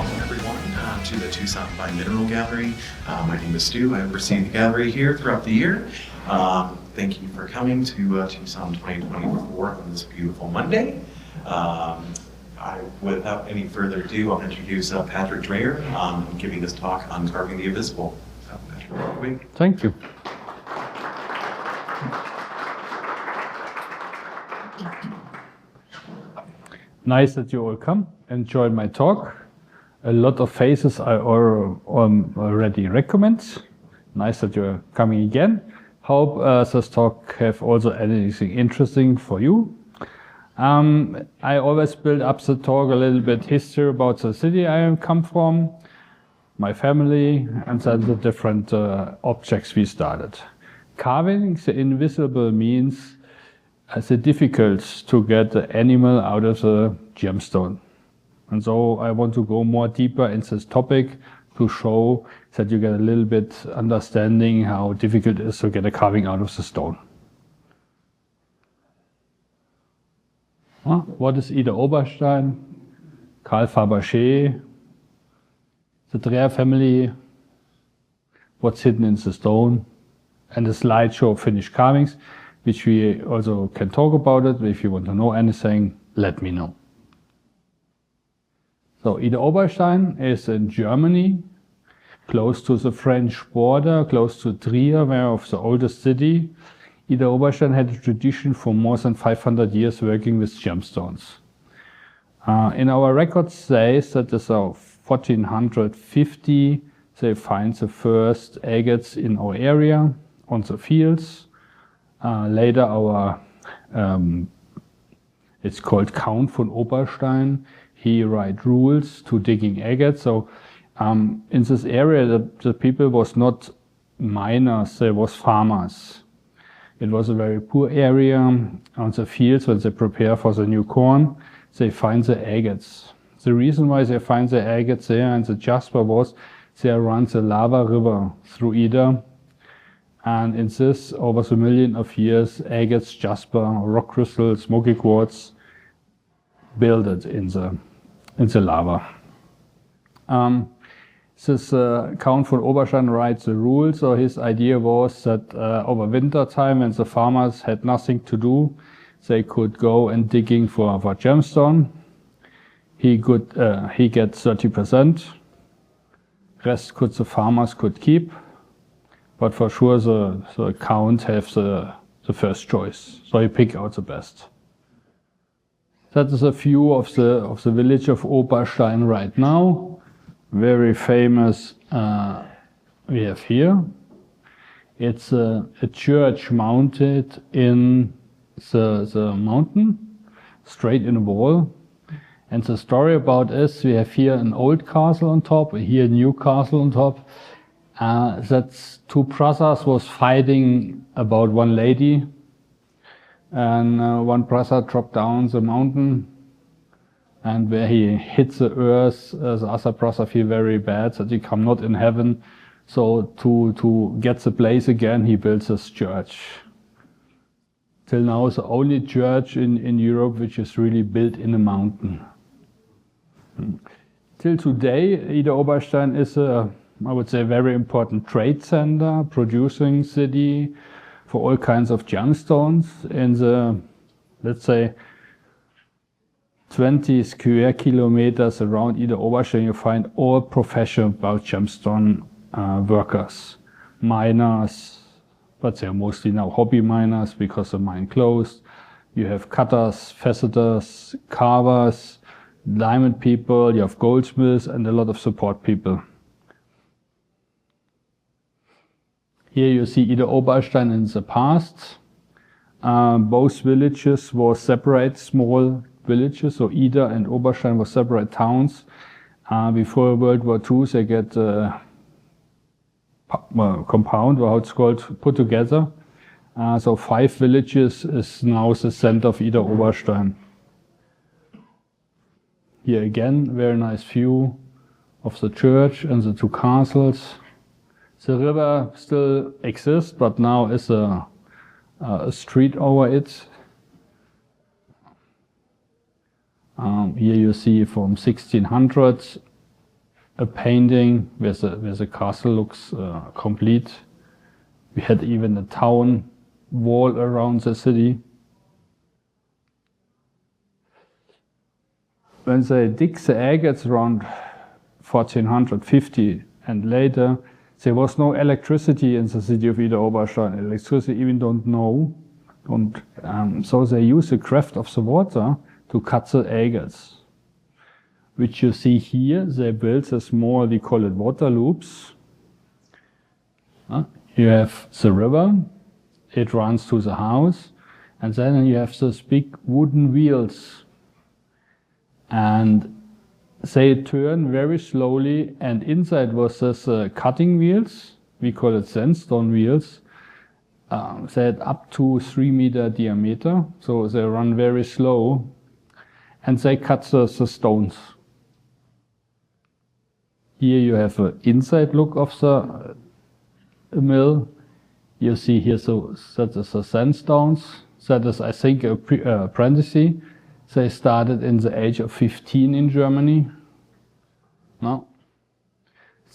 Welcome everyone to the Tucson Fine Mineral Gallery. My name is Stu. I oversee the gallery here throughout the year. Thank you for coming to Tucson 2024 on this beautiful Monday. Without any further ado, I'll introduce Patrick Dreher giving this talk on carving the invisible. Patrick, thank you. Nice that you all come, enjoyed my talk. A lot of faces I already recommend. Nice that you're coming again. Hope this talk have also anything interesting for you. I always build up the talk a little bit history about the city I come from, my family, and then the different objects we started. Carving the invisible means it's difficult to get the animal out of the gemstone. And so I want to go more deeper in this topic to show that you get a little bit understanding how difficult it is to get a carving out of the stone. What is Idar-Oberstein? Carl Fabergé, the Dreher family, what's hidden in the stone, and a slideshow of finished carvings, which we also can talk about it. If you want to know anything, let me know. So Idar-Oberstein is in Germany, close to the French border, close to Dreher, where of the oldest city. Idar-Oberstein had a tradition for more than 500 years working with gemstones. In our records says that as of 1450 they find the first agates in our area on the fields. Later our, it's called Count von Oberstein, he write rules to digging agates. So in this area the people was not miners, they was farmers. It was a very poor area. On the fields when they prepare for the new corn, they find the agates. The reason why they find the agates there and the jasper was there runs a lava river through Idar. And in this, over the million of years, agates, jasper, rock crystal, smoky quartz, builded in the lava. This Count von Oberstein writes the rules, so his idea was that over winter time, when the farmers had nothing to do, they could go and digging for gemstone. He get 30%, rest the farmers could keep. But for sure the count have the first choice, so he pick out the best. That is a view of the village of Oberstein right now. Very famous we have here. It's a church mounted in the mountain, straight in a wall. And the story about this, we have here an old castle on top, here a new castle on top. That's two brothers was fighting about one lady, and one brother dropped down the mountain, and where he hit the earth, the other brother feel very bad that he come not in heaven. So to get the place again, he builds this church. Till now, the only church in Europe which is really built in a mountain. Till today, Idar-Oberstein is I would say, a very important trade center, producing city for all kinds of gemstones. In the, let's say, 20 square kilometers around Idar-Oberstein, you find all professional about gemstone workers, miners, but they're mostly now hobby miners because the mine closed. You have cutters, facetors, carvers, diamond people, you have goldsmiths, and a lot of support people. Here you see Idar-Oberstein in the past. Both villages were separate, small villages, so Idar and Oberstein were separate towns. Before World War II, they get compound, or how it's called, put together. So 5 villages is now the center of Idar-Oberstein. Here again, very nice view of the church and the 2 castles. The river still exists, but now is a street over it. Here you see from 1600s a painting where the castle looks complete. We had even a town wall around the city. When they dig the agates around 1450 and later, there was no electricity in the city of Idar-Oberstein. Electricity even don't know. So they use the craft of the water to cut the agates, which you see here. They built a small, we call it water loops. You have the river, it runs to the house, and then you have those big wooden wheels. And they turn very slowly, and inside was this cutting wheels, we call it sandstone wheels. They had up to 3 meter diameter, so they run very slow, and they cut the stones. Here you have an inside look of the mill. You see here, so that is the sandstones. That is, I think, a apprentice. They started in the age of 15 in Germany. No.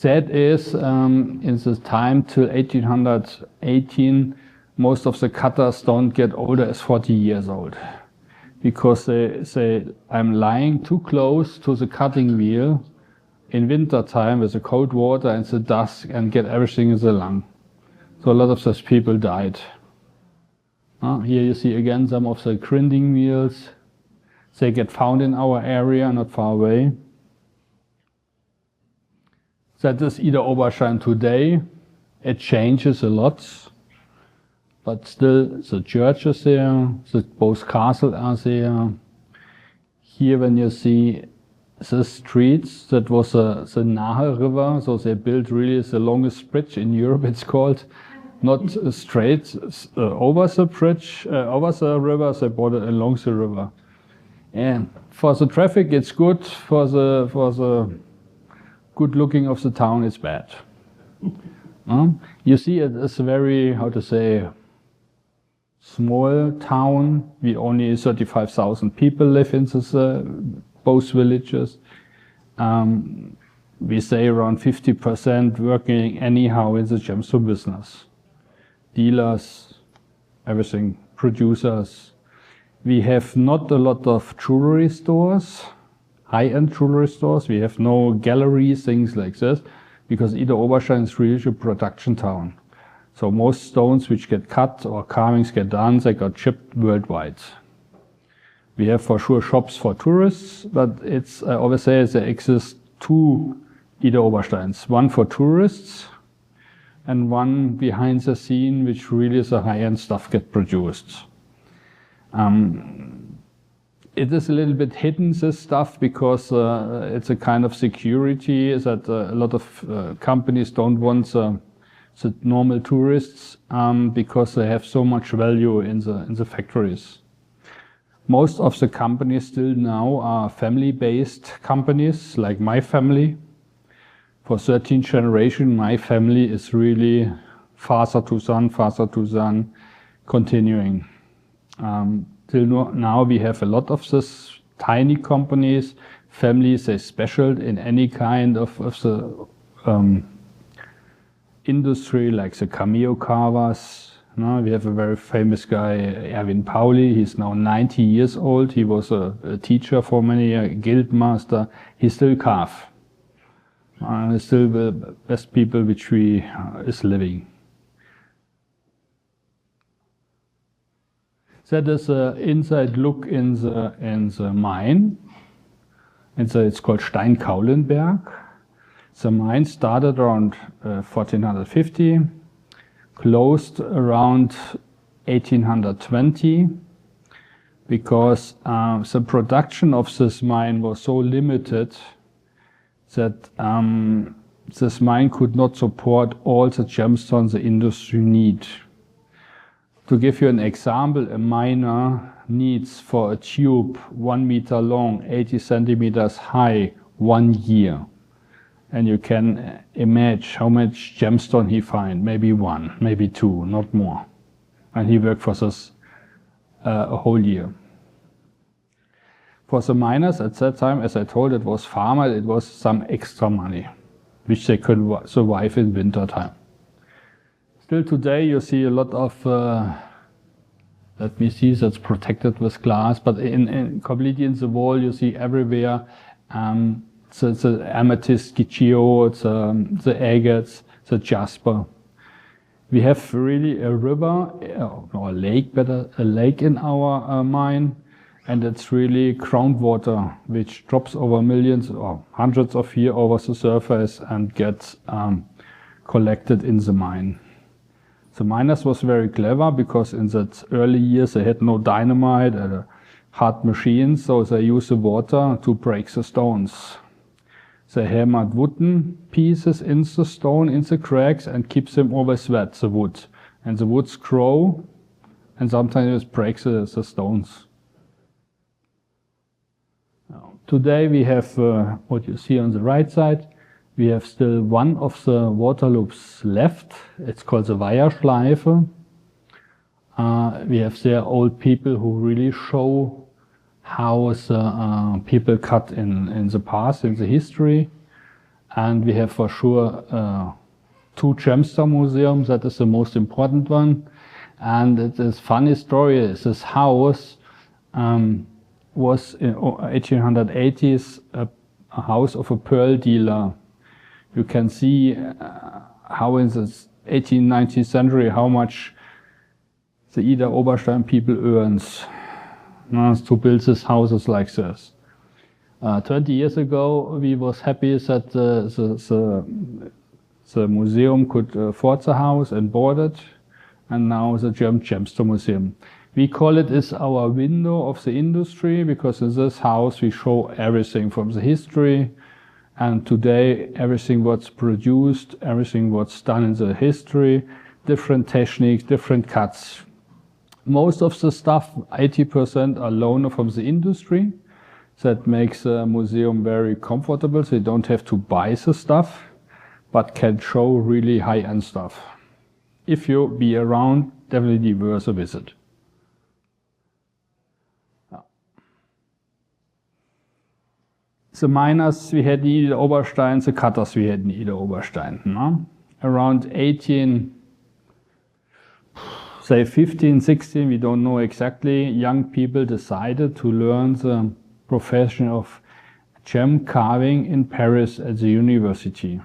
That is, in the time till 1818, most of the cutters don't get older as 40 years old. Because they say, I'm lying too close to the cutting wheel in winter time with the cold water and the dust and get everything in the lung. So a lot of those people died. Here you see again some of the grinding wheels. They get found in our area, not far away. That is Idar-Oberstein today. It changes a lot, but still the church is there, both castles are there. Here when you see the streets, that was the Dreher river, so they built really the longest bridge in Europe, it's called. Not straight over the bridge, over the river, they brought it along the river. And for the traffic it's good, for the good looking of the town it's bad. You see it is a very, how to say, small town. We only 35,000 people live in this, both villages. We say around 50% working anyhow in the gemstone business. Dealers, everything, producers. We have not a lot of jewelry stores, high-end jewelry stores. We have no galleries, things like this, because Idar-Oberstein is really a production town. So most stones which get cut or carvings get done, they got shipped worldwide. We have for sure shops for tourists, but it's, I always say there exist two Idar-Obersteins, one for tourists and one behind the scene, which really is the high-end stuff get produced. It is a little bit hidden, this stuff, because it's a kind of security that a lot of companies don't want the normal tourists because they have so much value in the factories. Most of the companies still now are family-based companies, like my family. For 13th generation, my family is really father to son, continuing. Till now we have a lot of this tiny companies, families, they special in any kind of the industry, like the cameo carvers. We have a very famous guy, Erwin Pauli. He's now 90 years old. He was a teacher for many years, guild master. He still carve. He's still the best people which we is living. That is an inside look in the mine. It's called Steinkaulenberg. The mine started around 1450, closed around 1820, because the production of this mine was so limited that this mine could not support all the gemstones the industry need. To give you an example, a miner needs for a tube 1 meter long, 80 centimeters high, 1 year. And you can imagine how much gemstone he finds, maybe 1, maybe 2, not more. And he worked for this a whole year. For the miners at that time, as I told, it was farmer, it was some extra money. which they could survive in winter time. Still today you see a lot of, let me see, that's protected with glass, but completely in the wall you see everywhere the amethyst, gypsum, the agates, the jasper. We have really a river, or a lake, a lake in our mine, and it's really groundwater which drops over millions or hundreds of years over the surface and gets collected in the mine. The miners was very clever because in that early years they had no dynamite and hard machines, so they used the water to break the stones. They hammered wooden pieces in the stone, in the cracks, and keeps them always wet, the wood. And the woods grow, and sometimes it breaks the stones. Now, today we have, what you see on the right side, we have still one of the water loops left. It's called the Weiherschleife. We have there old people who really show how the people cut in the past, in the history. And we have for sure 2 gemstone museums. That is the most important one. And it is funny story. This house was in 1880s a house of a pearl dealer. You can see how in the 18th, 19th century, how much the Idar-Oberstein people earns to build these houses like this. 20 years ago, we was happy that the museum could afford the house and board it, and now the German Gemstone Museum. We call it is our window of the industry, because in this house we show everything from the history, and today everything what's produced, everything what's done in the history, different techniques, different cuts. Most of the stuff, 80% are loaned from the industry. That makes the museum very comfortable, so you don't have to buy the stuff, but can show really high-end stuff. If you be around, definitely worth a visit. The miners we had in Idar-Oberstein, the cutters we had in Idar-Oberstein. No? Around 15, 16, we don't know exactly, young people decided to learn the profession of gem carving in Paris at the university.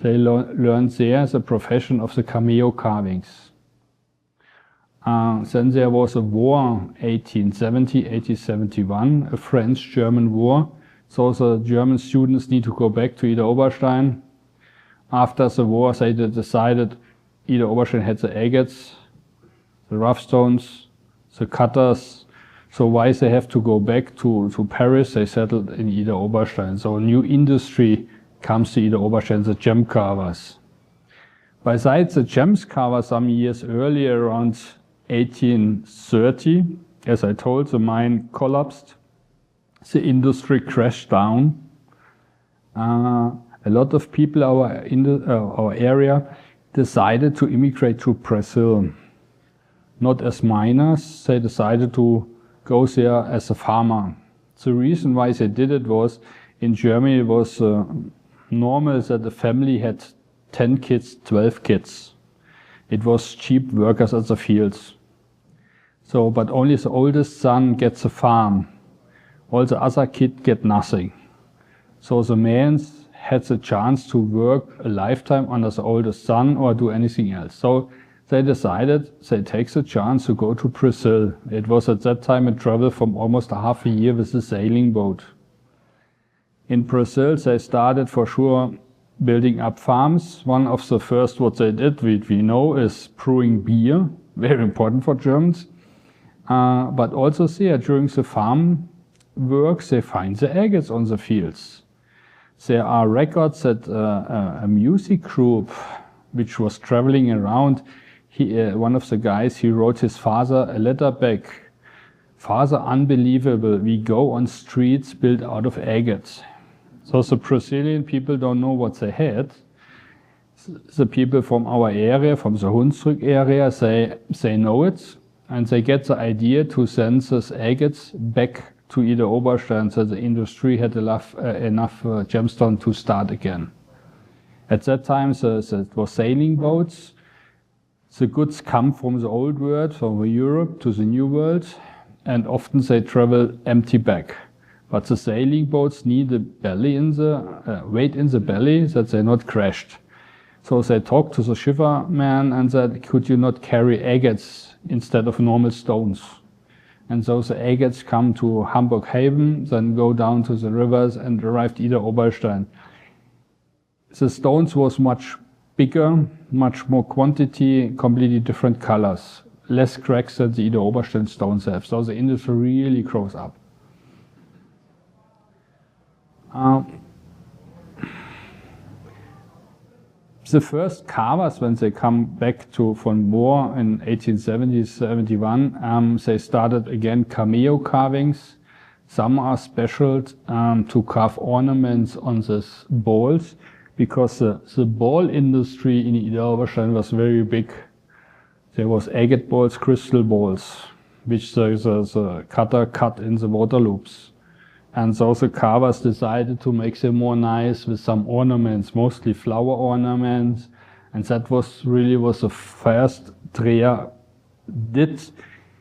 They learned there the profession of the cameo carvings. Then there was a war, 1870, 1871, a French-German war. So the German students need to go back to Idar-Oberstein. After the war, they decided Idar-Oberstein had the agates, the rough stones, the cutters. So why they have to go back to Paris? They settled in Idar-Oberstein. So a new industry comes to Idar-Oberstein, the gem carvers. Besides the gems carver, some years earlier, around 1830, as I told, the mine collapsed. The industry crashed down. A lot of people our area decided to immigrate to Brazil. Not as miners, they decided to go there as a farmer. The reason why they did it was, in Germany it was normal that a family had 10 kids, 12 kids. It was cheap workers at the fields. So, but only the oldest son gets a farm. All the other kids get nothing. So the men had the chance to work a lifetime under the oldest son or do anything else. So they decided they take the chance to go to Brazil. It was at that time a travel from almost half a year with a sailing boat. In Brazil they started for sure building up farms. One of the first what they did, we know, is brewing beer, very important for Germans. But also there during the farm work they find the agates on the fields. There are records that a music group which was traveling around, one of the guys, he wrote his father a letter back. Father, unbelievable, we go on streets built out of agates. So the Brazilian people don't know what they had. The people from our area, from the Hunsrück area, they know it, and they get the idea to send these agates back to Idar-Oberstein, so the industry had enough gemstone to start again. At that time, it was sailing boats. The goods come from the old world, from Europe to the new world, and often they travel empty back. But the sailing boats need a belly in the weight in the belly that they're not crashed. So they talked to the shipperman and said, could you not carry agates instead of normal stones? And so the agates come to Hamburg Haven, then go down to the rivers and arrived Idar-Oberstein. The stones was much bigger, much more quantity, completely different colors, less cracks than the Idar-Oberstein stones have. So the industry really grows up. The first carvers, when they come back from war in 1870-71, they started again cameo carvings. Some are special to carve ornaments on these balls, because the ball industry in Idar-Oberstein was very big. There was agate balls, crystal balls, which the cutter cut in the water loops. And so the carvers decided to make them more nice with some ornaments, mostly flower ornaments. And that was the first Dreher did.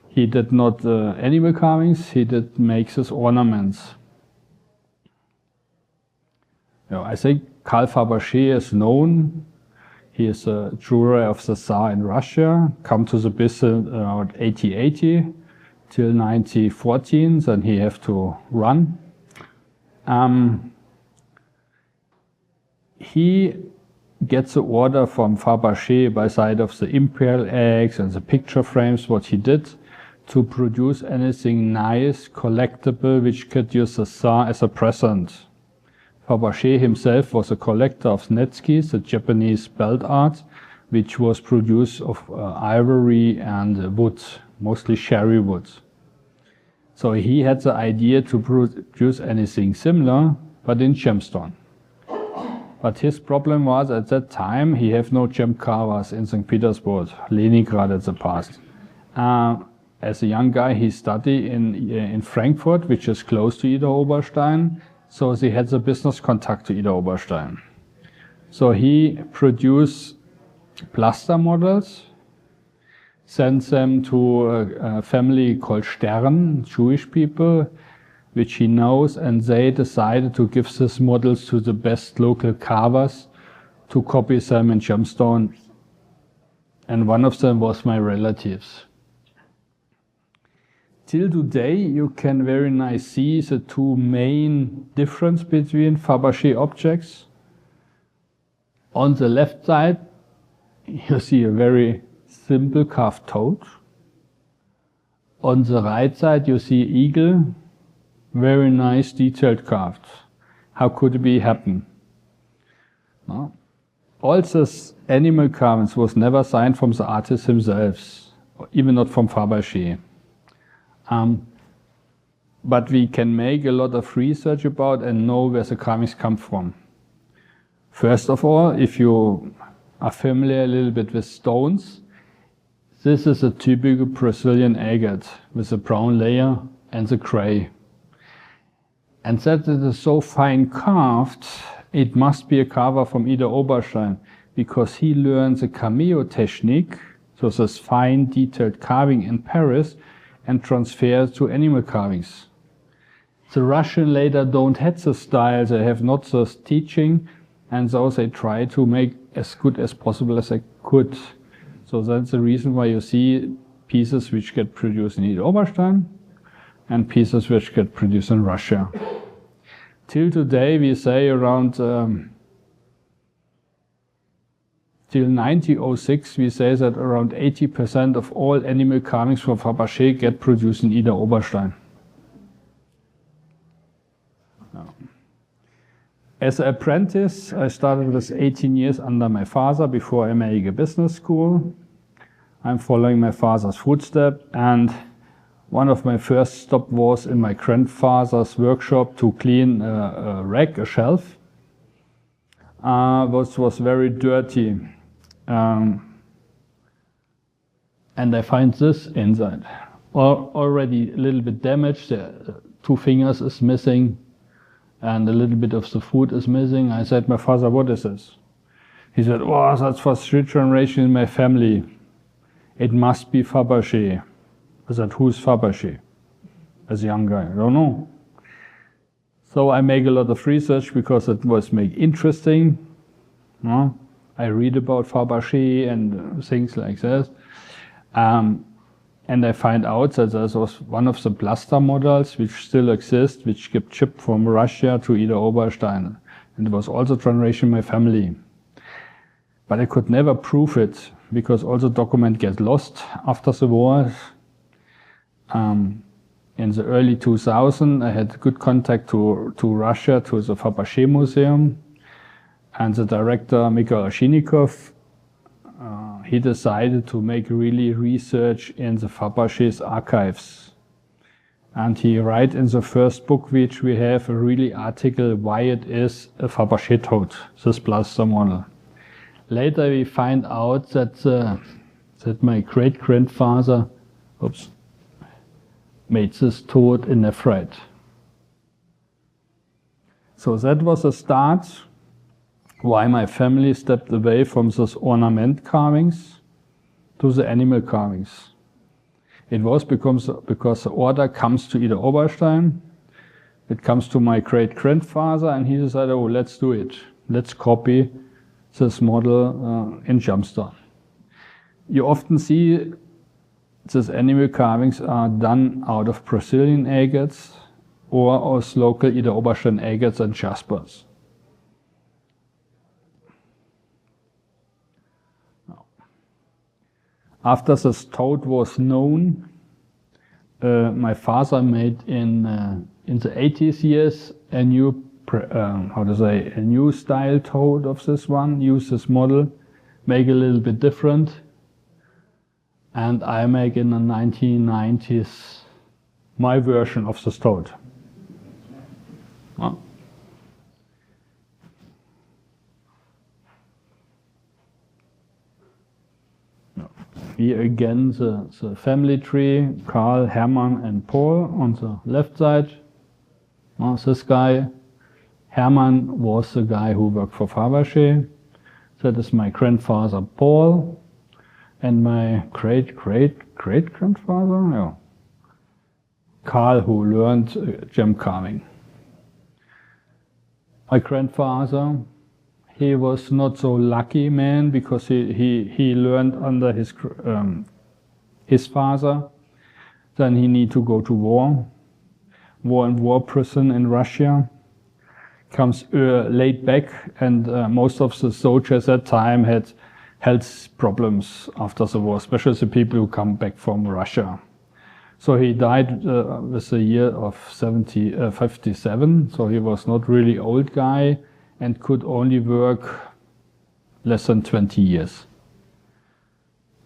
He did not animal carvings, he did make these ornaments. I think Carl Fabergé is known. He is a juror of the Czars in Russia, come to the business around 1880 till 1914, then he have to run. He gets the order from Fabergé by side of the imperial eggs and the picture frames, what he did, to produce anything nice, collectible, which could use the Tsar as a present. Fabergé himself was a collector of Znetsky, the Japanese belt art, which was produced of ivory and wood, mostly cherry wood. So he had the idea to produce anything similar, but in gemstone. But his problem was, at that time, he had no gem carvers in St. Petersburg, Leningrad at the past. As a young guy, he studied in Frankfurt, which is close to Idar-Oberstein, so he had the business contact to Idar-Oberstein. So he produced plaster models, sent them to a family called Stern, Jewish people, which he knows, and they decided to give these models to the best local carvers to copy them in gemstone. And one of them was my relatives. Till today, you can very nice see the two main difference between Fabergé objects. On the left side, you see a very simple carved toad. On the right side, you see eagle, very nice detailed carved. How could it be happen? No. All this animal carvings was never signed from the artists themselves, even not from Fabergé. But we can make a lot of research about and know where the carvings come from. First of all, if you are familiar a little bit with stones, this is a typical Brazilian agate with a brown layer and the gray. And that it is so fine carved, it must be a carver from Idar-Oberstein, because he learned the cameo technique, so this fine detailed carving in Paris, and transferred to animal carvings. The Russian later don't have the style, they have not the teaching, and so they try to make as good as possible as they could. So that's the reason why you see pieces which get produced in Idar-Oberstein and pieces which get produced in Russia. Till today, we say around, till 1906, we say that around 80% of all animal carvings from Fabergé get produced in Idar-Oberstein. As an apprentice, I started with 18 years under my father before I made a business school. I'm following my father's footsteps, and one of my first stops was in my grandfather's workshop to clean a rack, a shelf, which was very dirty. And I find this inside. Already a little bit damaged, the 2 fingers is missing, and a little bit of the food is missing. I said, my father, what is this? He said, "Oh, that's for 3 generations in my family. It must be Fabergé." I said, "Who's Fabergé?" As a young guy, I don't know. So I make a lot of research because it was make interesting. I read about Fabergé and things like that. And I find out that there was one of the plaster models which still exist, which get shipped from Russia to Idar-Oberstein. And it was also generation in my family. But I could never prove it because all the documents get lost after the war. In the early 2000s, I had good contact to Russia, to the Fabergé Museum. And the director, Mikhail Ashinikov, he decided to make really research in the Fabergé's archives. And he write in the first book which we have a really article why it is a Fabergé toad, this plaster model. Later we find out that my great-grandfather made this toad in nephrite. So that was a start why my family stepped away from those ornament carvings to the animal carvings. It was because the order comes to Idar-Oberstein, it comes to my great-grandfather, and he decided, "Oh, let's do it. Let's copy this model in gemstone." You often see these animal carvings are done out of Brazilian agates or as local Idar-Oberstein agates and jaspers. After this toad was known, my father made in the 80s years a new a new style toad of this one. Use this model, make a little bit different, and I make in the 1990s my version of this toad. Here again the family tree, Karl, Hermann and Paul on the left side. This guy, Hermann, was the guy who worked for Fabergé. That is my grandfather Paul. And my great-great-great-grandfather, Karl, who learned gem carving. My grandfather, he was not so lucky man because he learned under his father. Then he need to go to war and war prison in Russia. Comes late back, and most of the soldiers at that time had health problems after the war, especially the people who come back from Russia. So he died with the year of 57, so he was not really old guy and could only work less than 20 years.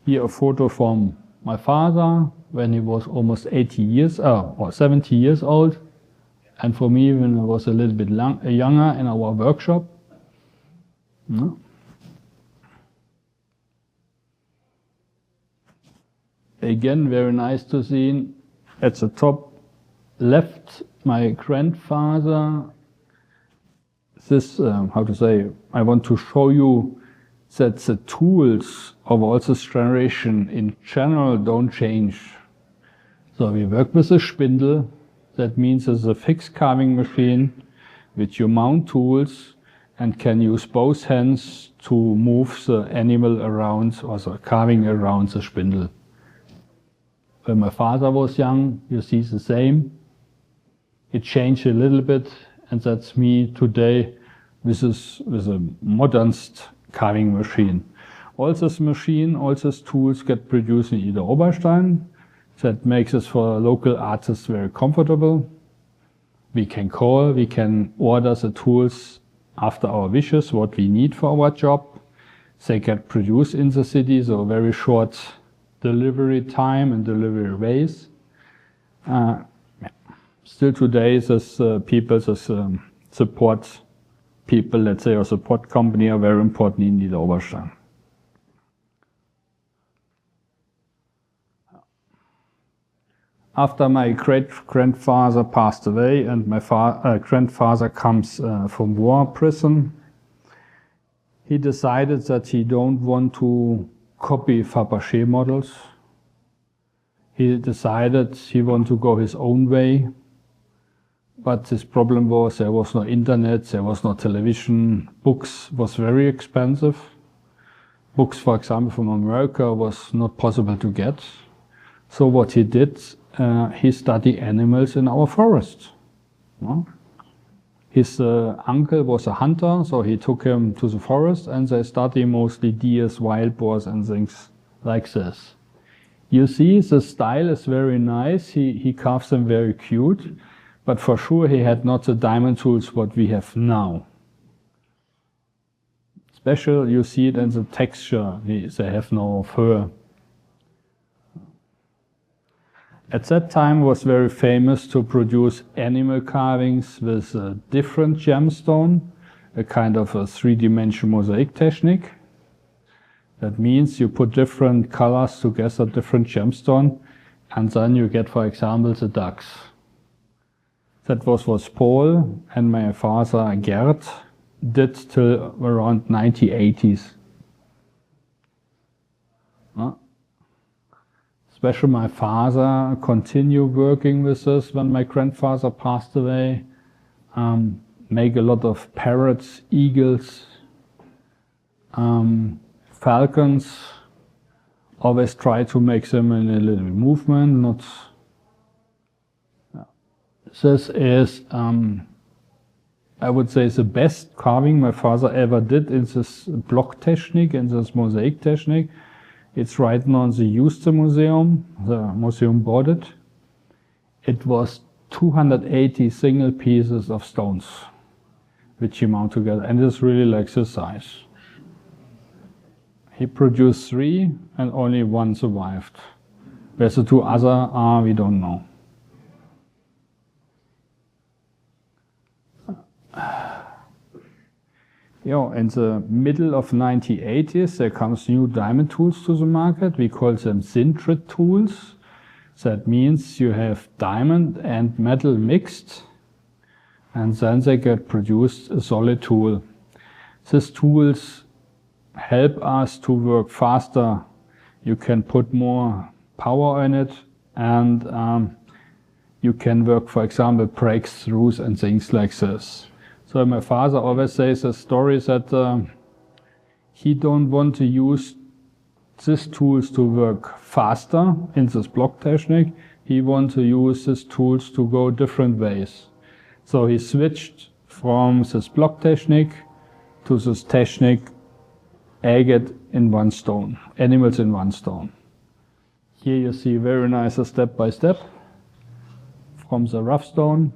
Here a photo from my father when he was almost 80 years or 70 years old, and for me when I was a little bit younger in our workshop. Again, very nice to see at the top left my grandfather. This, I want to show you that the tools of all this generation in general don't change. So we work with a spindle. That means it's a fixed carving machine which you mount tools and can use both hands to move the animal around or the carving around the spindle. When my father was young, you see the same. It changed a little bit, and that's me today with a modern carving machine. All this machine, all these tools get produced in Idar-Oberstein. That makes us for local artists very comfortable. We can order the tools after our wishes, what we need for our job. They get produced in the city, so very short delivery time and delivery ways. Still today, this support people, let's say, or support company are very important in Idar-Oberstein. After my great-grandfather passed away and my grandfather comes from war prison, he decided that he don't want to copy Fabergé models. He decided he want to go his own way. But his problem was there was no internet, there was no television, books was very expensive. Books, for example, from America was not possible to get. So what he did, he studied animals in our forest. His uncle was a hunter, so he took him to the forest and they study mostly deers, wild boars and things like this. You see, the style is very nice, he carves them very cute, but for sure he had not the diamond tools what we have now. Special, you see it in the texture, they have no fur. At that time was very famous to produce animal carvings with a different gemstone, a kind of a three-dimensional mosaic technique. That means you put different colors together, different gemstone, and then you get, for example, the ducks. That was Paul and my father Gerd did till around 1980s. Especially my father continued working with this when my grandfather passed away. Make a lot of parrots, eagles, falcons. Always try to make them in a little movement. Not. This is, I would say, the best carving my father ever did in this block technique, in this mosaic technique. It's right now in the Houston Museum. The museum bought it. It was 280 single pieces of stones, which he mounted together, and it's really like this size. He produced 3, and only 1 survived. Where the 2 other are, we don't know. In the middle of 1980s, there comes new diamond tools to the market. We call them sintrit tools. That means you have diamond and metal mixed, and then they get produced a solid tool. These tools help us to work faster. You can put more power in it, and you can work, for example, breakthroughs and things like this. So my father always says a story that he don't want to use these tools to work faster in this block technique. He wants to use these tools to go different ways. So he switched from this block technique to this technique agate in one stone, animals in one stone. Here you see very nice step by step from the rough stone,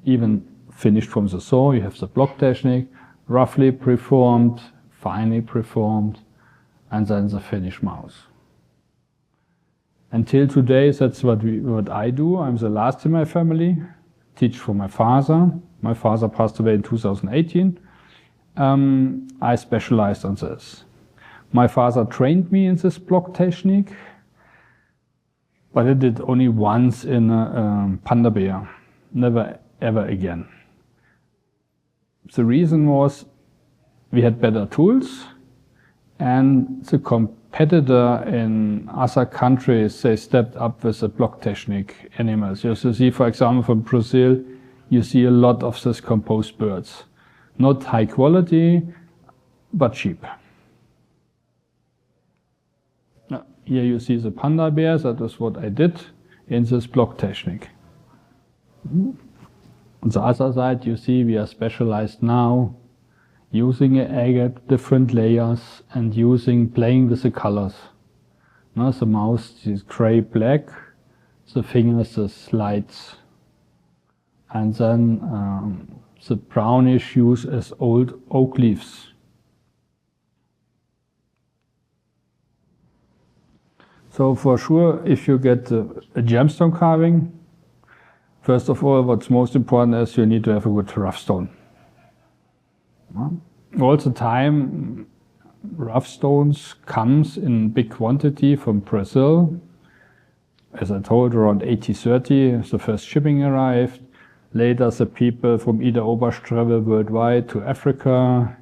even finished from the saw. You have the block technique, roughly preformed, finely preformed, and then the finished mouse. Until today, that's what I do. I'm the last in my family, teach for my father. My father passed away in 2018. I specialized on this. My father trained me in this block technique, but I did only once in a panda bear, never ever again. The reason was we had better tools, and the competitor in other countries, they stepped up with the block technique animals. You see, for example, from Brazil, you see a lot of these composed birds. Not high quality, but cheap. Now, here you see the panda bears. That is what I did in this block technique. On the other side, you see we are specialized now, using an agate, different layers, and playing with the colors. Now the mouse is gray-black, the fingers is lights, and then the brownish hues as old oak leaves. So for sure, if you get a gemstone carving, first of all, what's most important is you need to have a good rough stone. All the time, rough stones comes in big quantity from Brazil. As I told, around 1830, the first shipping arrived. Later, the people from Idar-Oberstein traveled worldwide to Africa.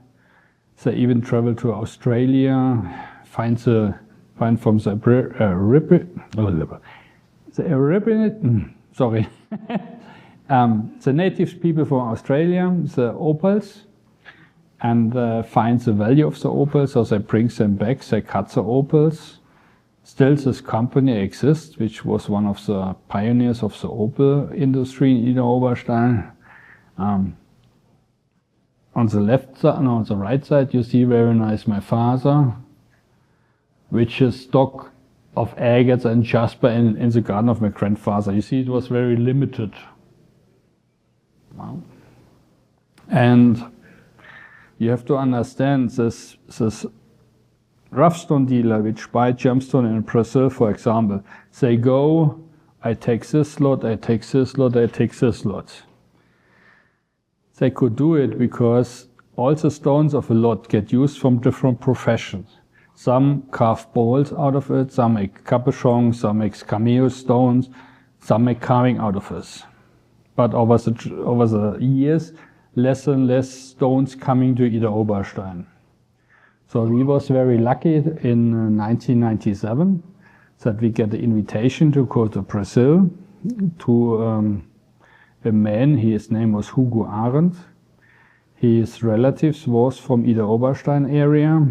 They even travel to Australia, find from the the native people from Australia, the opals, and find the value of the opals, so they bring them back, they cut the opals. Still this company exists, which was one of the pioneers of the opal industry in Idar-Oberstein. On the left side, no, on the right side, you see very nice my father, which is stock of agates and jasper in the garden of my grandfather. You see, it was very limited. Wow. And you have to understand this rough stone dealer, which buy gemstone in Brazil, for example, they go, I take this lot, I take this lot, I take this lot. They could do it because all the stones of a lot get used from different professions. Some carve bowls out of it, some make capuchons, some make cameo stones, some make carving out of it. But over the years, less and less stones coming to Idar-Oberstein. So we was very lucky in 1997 that we get the invitation to go to Brazil to a man, his name was Hugo Arendt. His relatives was from Idar-Oberstein area,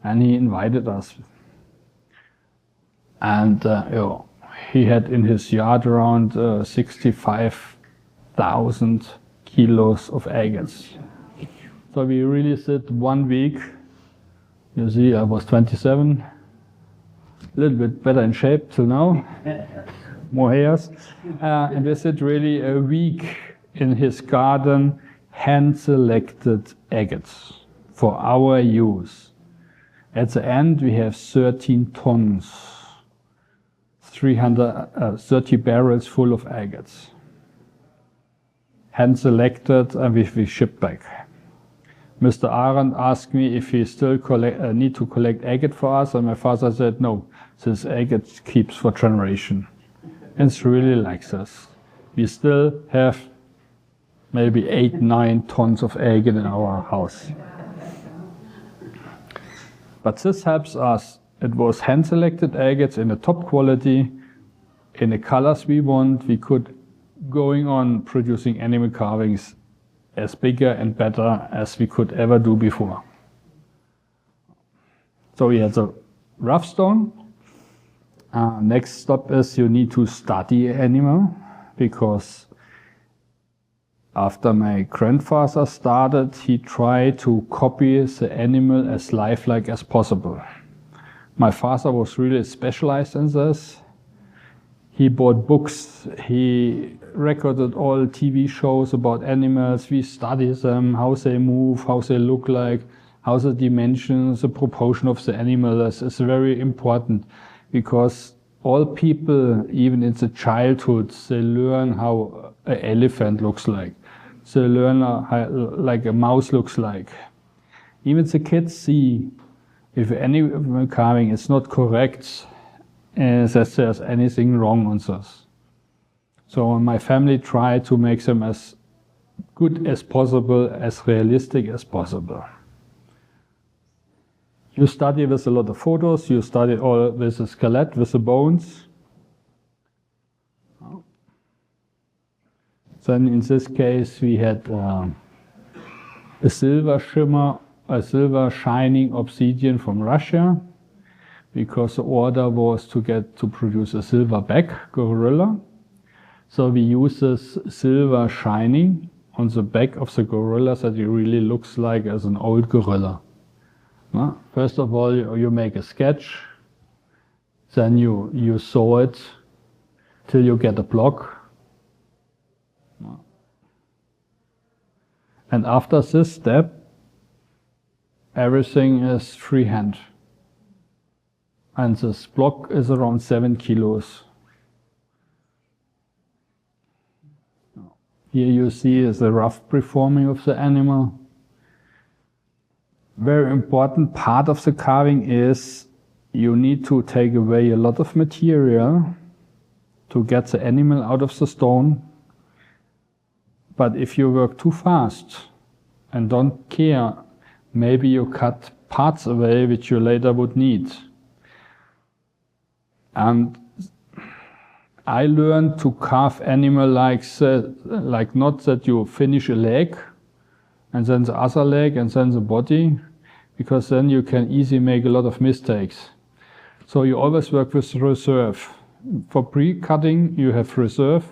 and he invited us. And he had in his yard around 65,000 kilos of agates. So we really sit 1 week. You see, I was 27, a little bit better in shape till now. More hairs. And we sit really a week in his garden, hand-selected agates for our use. At the end, we have 13 tons, 30 barrels full of agates. Hand-selected, and we ship back. Mr. Arendt asked me if he still need to collect agate for us, and my father said, no, this agate keeps for generation. And it's really like this. We still have maybe 8-9 tons of agate in our house. But this helps us. It was hand-selected agates in the top quality, in the colors we want. We could going on producing animal carvings as bigger and better as we could ever do before. So we had the rough stone. Next step is you need to study an animal, because after my grandfather started, he tried to copy the animal as lifelike as possible. My father was really specialized in this. He bought books, he recorded all TV shows about animals, we studied them, how they move, how they look like, how the dimensions, the proportion of the animal is very important. Because all people, even in the childhood, they learn how an elephant looks like. They learn how like a mouse looks like. Even the kids see if any carving is not correct, that there's anything wrong on this. So my family tried to make them as good as possible, as realistic as possible. You study with a lot of photos, you study all with the skeleton, with the bones. Then in this case we had a silver shimmer, a silver shining obsidian from Russia, because the order was to produce a silver back gorilla. So we use this silver shining on the back of the gorilla so that it really looks like as an old gorilla. First of all, you make a sketch, then you saw it till you get a block. And after this step, everything is freehand. And this block is around 7 kilos. Here you see is the rough preforming of the animal. Very important part of the carving is you need to take away a lot of material to get the animal out of the stone. But if you work too fast and don't care maybe you cut parts away which you later would need. And I learned to carve animal like not that you finish a leg and then the other leg and then the body, because then you can easily make a lot of mistakes. So you always work with reserve. For pre-cutting you have reserve,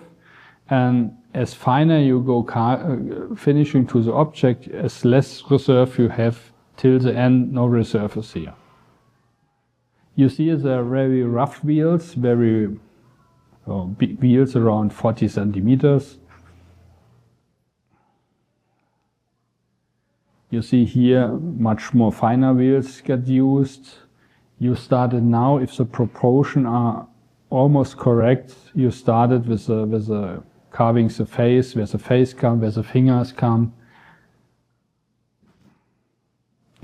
and as finer you go finishing to the object, as less reserve you have till the end. No reserve is here. You see the very rough wheels, wheels around 40 centimeters. You see here much more finer wheels get used. You started now, if the proportions are almost correct, you started with the carving the face, where the face comes, where the fingers come,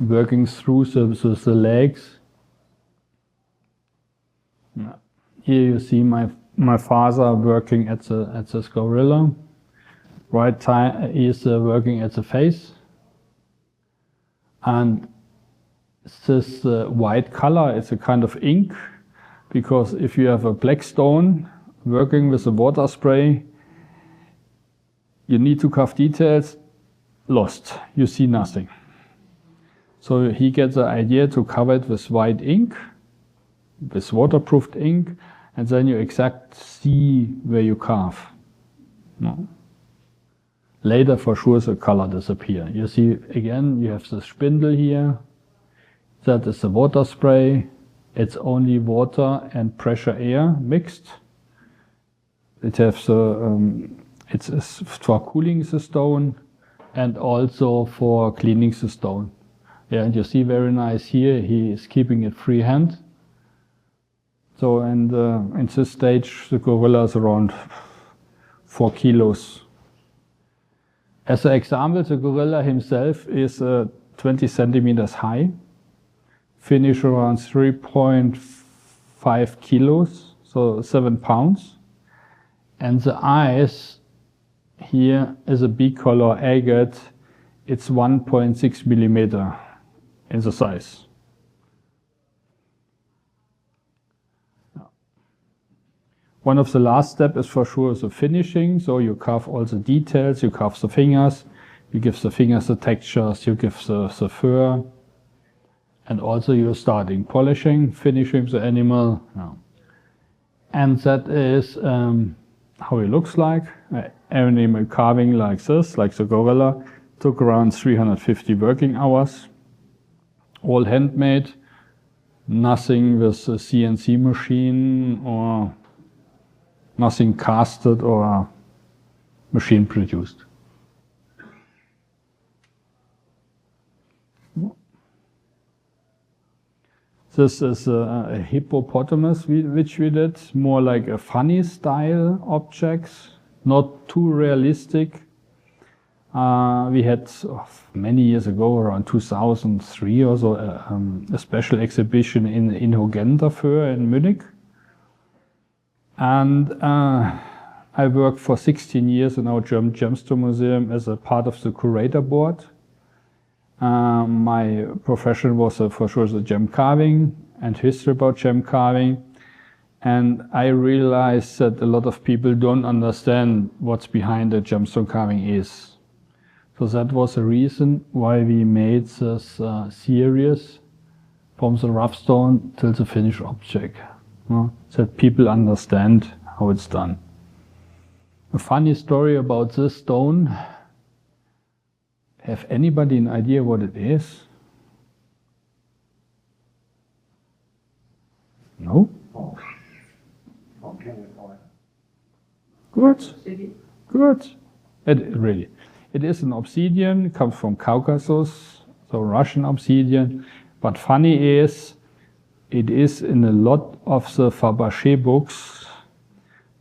working through the legs. Here you see my father working at the gorilla. Right side is working at the face. And this white color is a kind of ink, because if you have a black stone working with a water spray, you need to carve details, lost, you see nothing. So he gets the idea to cover it with white ink, with waterproofed ink, and then you exactly see where you carve. No. Later for sure the color disappears. You see again, you have the spindle here, that is the water spray. It's only water and pressure air mixed. It has it's for cooling the stone and also for cleaning the stone. Yeah, and you see very nice here, he is keeping it freehand. So, and in this stage the gorilla is around 4 kilos. As an example, the gorilla himself is 20 centimeters high, finish around 3.5 kilos, so 7 pounds. And the eyes here is a bicolor agate. It's 1.6 millimeter in the size. One of the last steps is for sure the finishing. So you carve all the details, you carve the fingers, you give the fingers the textures, you give the fur, and also you're starting polishing, finishing the animal. Yeah. And that is how it looks like. Animal carving like this, like the gorilla, took around 350 working hours. All handmade, nothing with a CNC machine or nothing casted or machine produced. This is a hippopotamus which we did, more like a funny style objects, not too realistic. We had many years ago, around 2003 or so, a special exhibition in Hogenda in Munich. And I worked for 16 years in our German Gemstone Museum as a part of the curator board. My profession was for sure the gem carving and history about gem carving. And I realized that a lot of people don't understand what's behind the gemstone carving is. So that was the reason why we made this series from the rough stone till the finished object. That people understand how it's done. A funny story about this stone. Have anybody an idea what it is? No? Good. Good. It is an obsidian, it comes from Caucasus, so Russian obsidian. But funny is, it is in a lot of the Fabergé books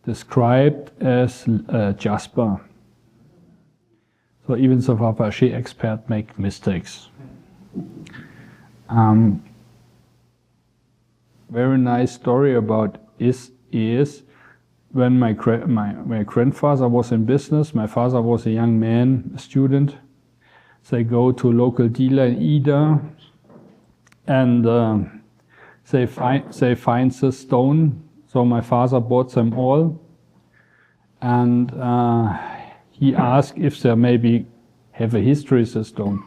described as jasper. So even the Fabergé expert make mistakes. Very nice story about is when my grandfather was in business, my father was a young man, a student. They go to a local dealer in Idar, and they find the stone. So my father bought them all, and he asked if they maybe have a history of the stone.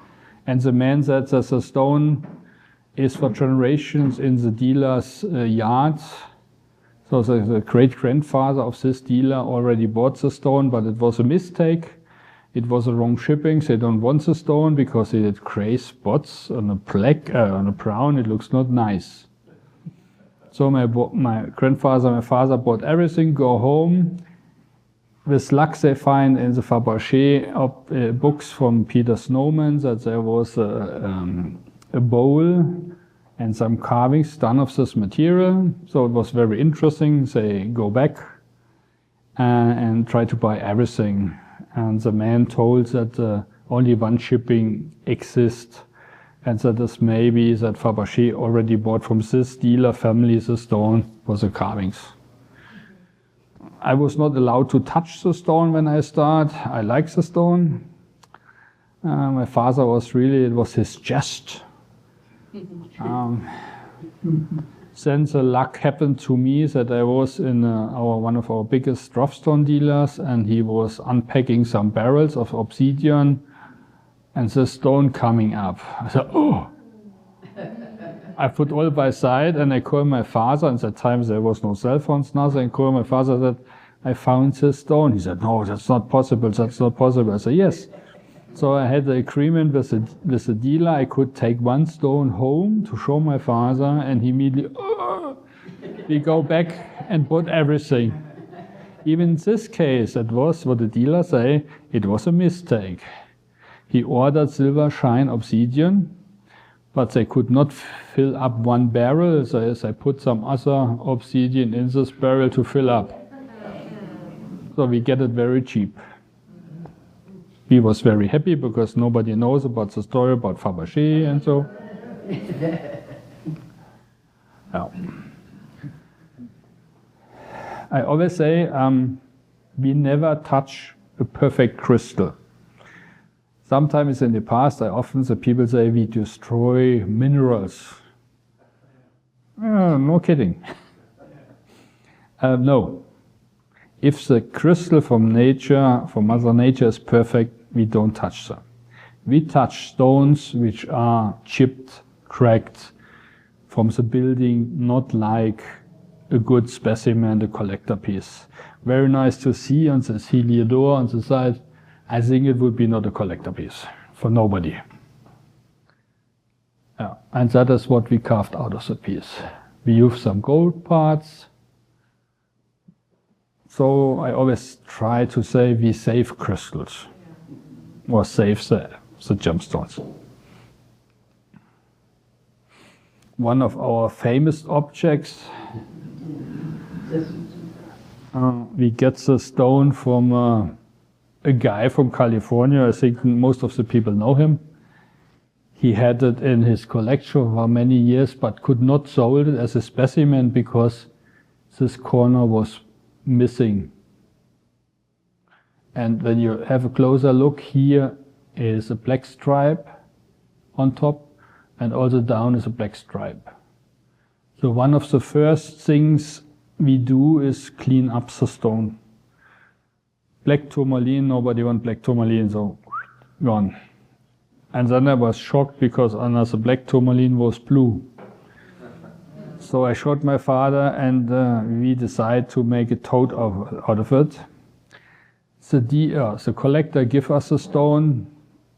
And the man said that the stone is for generations in the dealer's yard. So the great-grandfather of this dealer already bought the stone, but it was a mistake. It was a wrong shipping. They don't want the stone because it had gray spots on a black, on a brown. It looks not nice. So my father bought everything, go home. With luck, they find in the Fabergé books from Peter Snowman that there was a bowl and some carvings done of this material. So it was very interesting. They go back and try to buy everything. And the man told that only one shipping exists, and that is maybe that Fabergé already bought from this dealer family the stone for the carvings. I was not allowed to touch the stone when I start. I like the stone. My father was really, it was his chest. Then the luck happened to me that I was in one of our biggest rough stone dealers, and he was unpacking some barrels of obsidian, and the stone coming up. I said, oh! I put all by side, and I called my father. And at that time there was no cell phones, nothing. I called my father that I found the stone. He said, no, that's not possible, that's not possible. I said, yes. So I had the agreement with the dealer. I could take one stone home to show my father, and he immediately, we go back and bought everything. Even in this case, it was what the dealer say, it was a mistake. He ordered silver shine obsidian, but they could not fill up one barrel, so I put some other obsidian in this barrel to fill up. So we get it very cheap. He was very happy because nobody knows about the story about Fabergé and so. Yeah. I always say we never touch a perfect crystal. Sometimes in the past, the people say we destroy minerals. No kidding. No. If the crystal from nature, from Mother Nature is perfect, we don't touch them. We touch stones which are chipped, cracked from the building, not like a good specimen, a collector piece. Very nice to see on this Heliodor on the side. I think it would be not a collector piece for nobody. Yeah. And that is what we carved out of the piece. We use some gold parts. So I always try to say we save crystals or save the gemstones. One of our famous objects, we get the stone from a guy from California. I think most of the people know him. He had it in his collection for many years, but could not sold it as a specimen because this corner was missing. And when you have a closer look, here is a black stripe on top, and also down is a black stripe. So one of the first things we do is clean up the stone. Black tourmaline, nobody wants black tourmaline, so gone. And then I was shocked because under the black tourmaline was blue. So I showed my father, and we decided to make a toad out of it. The collector gave us the stone,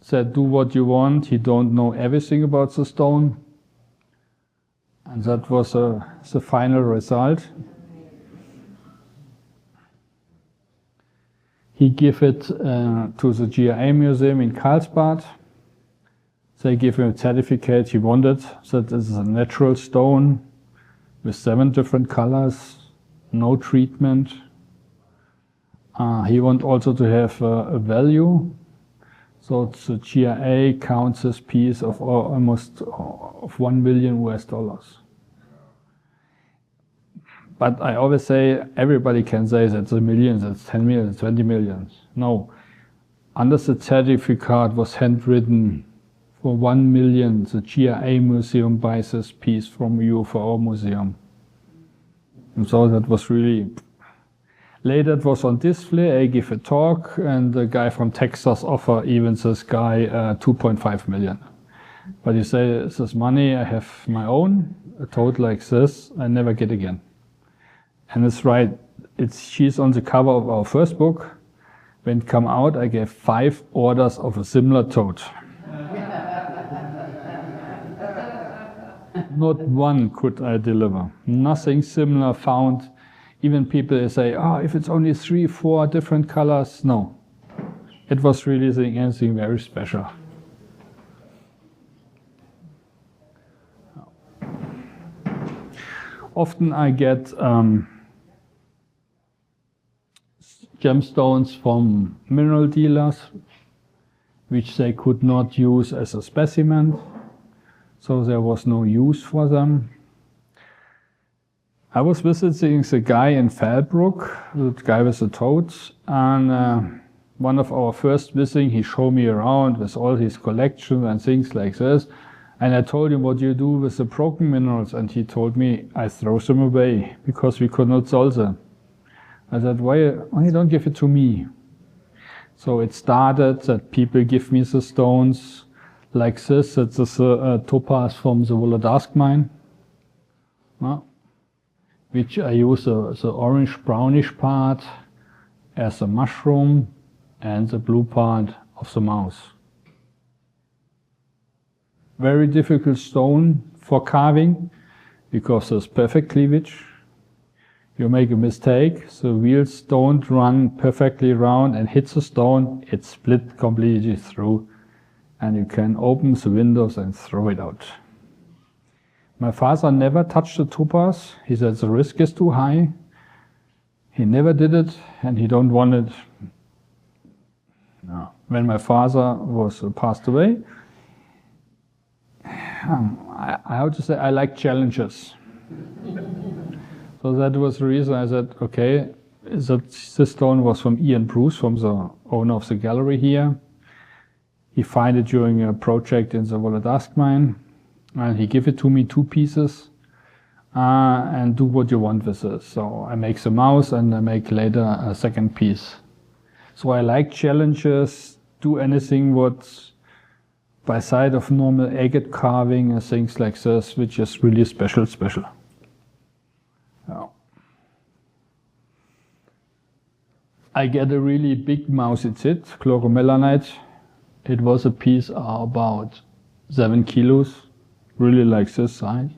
said do what you want. He don't know everything about the stone. And that was the final result. He gave it to the GIA museum in Karlsbad. They gave him a certificate he wanted, that this is a natural stone with 7 different colors, no treatment. He wanted also to have a value. So the GIA counts this piece of almost of $1 million US. But I always say, everybody can say that's a million, that's 10 million, 20 million. No. under the certificate was handwritten, for 1 million, the GIA Museum buys this piece from you for our museum. And so that was really... Later it was on display, I give a talk, and the guy from Texas offered even this guy 2.5 million. But he said, this money, I have my own, a tote like this, I never get again. And it's right, she's on the cover of our first book. When it came out, I gave 5 orders of a similar tote. Not one could I deliver. Nothing similar found. Even people say, oh, if it's only 3, 4 different colors. No. It was really anything very special. Often I get gemstones from mineral dealers, which they could not use as a specimen. So there was no use for them. I was visiting the guy in Fallbrook, the guy with the toads, and one of our first visits, he showed me around with all his collections and things like this. And I told him, what do you do with the broken minerals? And he told me, I throw them away because we could not sell them. I said, why you don't give it to me? So it started that people give me the stones like this. It's a topaz from the Volodsk mine, which I use the orange-brownish part as a mushroom and the blue part of the mouse. Very difficult stone for carving because there's perfect cleavage. You make a mistake, the wheels don't run perfectly round and hit the stone, it's split completely through, and you can open the windows and throw it out. My father never touched the topaz. He said the risk is too high. He never did it, and he don't want it. No. When my father was passed away, I have to say I like challenges. So that was the reason I said, okay, this stone was from Ian Bruce, from the owner of the gallery here. He found it during a project in the Volodsk mine, and he gave it to me 2 pieces, and do what you want with it. So I make the mouse, and I make later a second piece. So I like challenges, do anything what by side of normal agate carving and things like this, which is really special. Yeah. I get a really big mousicite, chloromelanite. It was a piece about 7 kilos, really like this size.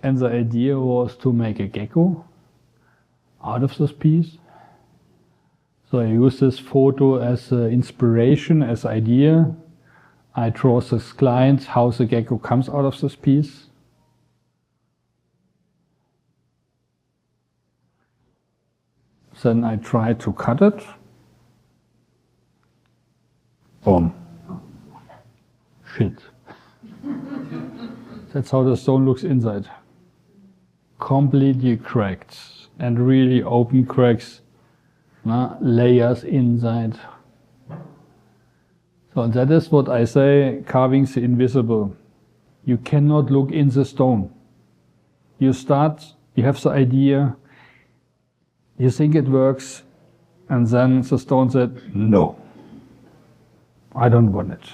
And the idea was to make a gecko out of this piece. So I use this photo as inspiration, as idea. I draw this client how the gecko comes out of this piece. Then I try to cut it. Boom. Shit. That's how the stone looks inside. Completely cracked and really open cracks, layers inside. So that is what I say, carving the invisible. You cannot look in the stone. You start, you have the idea, you think it works, and then the stone said, no, I don't want it.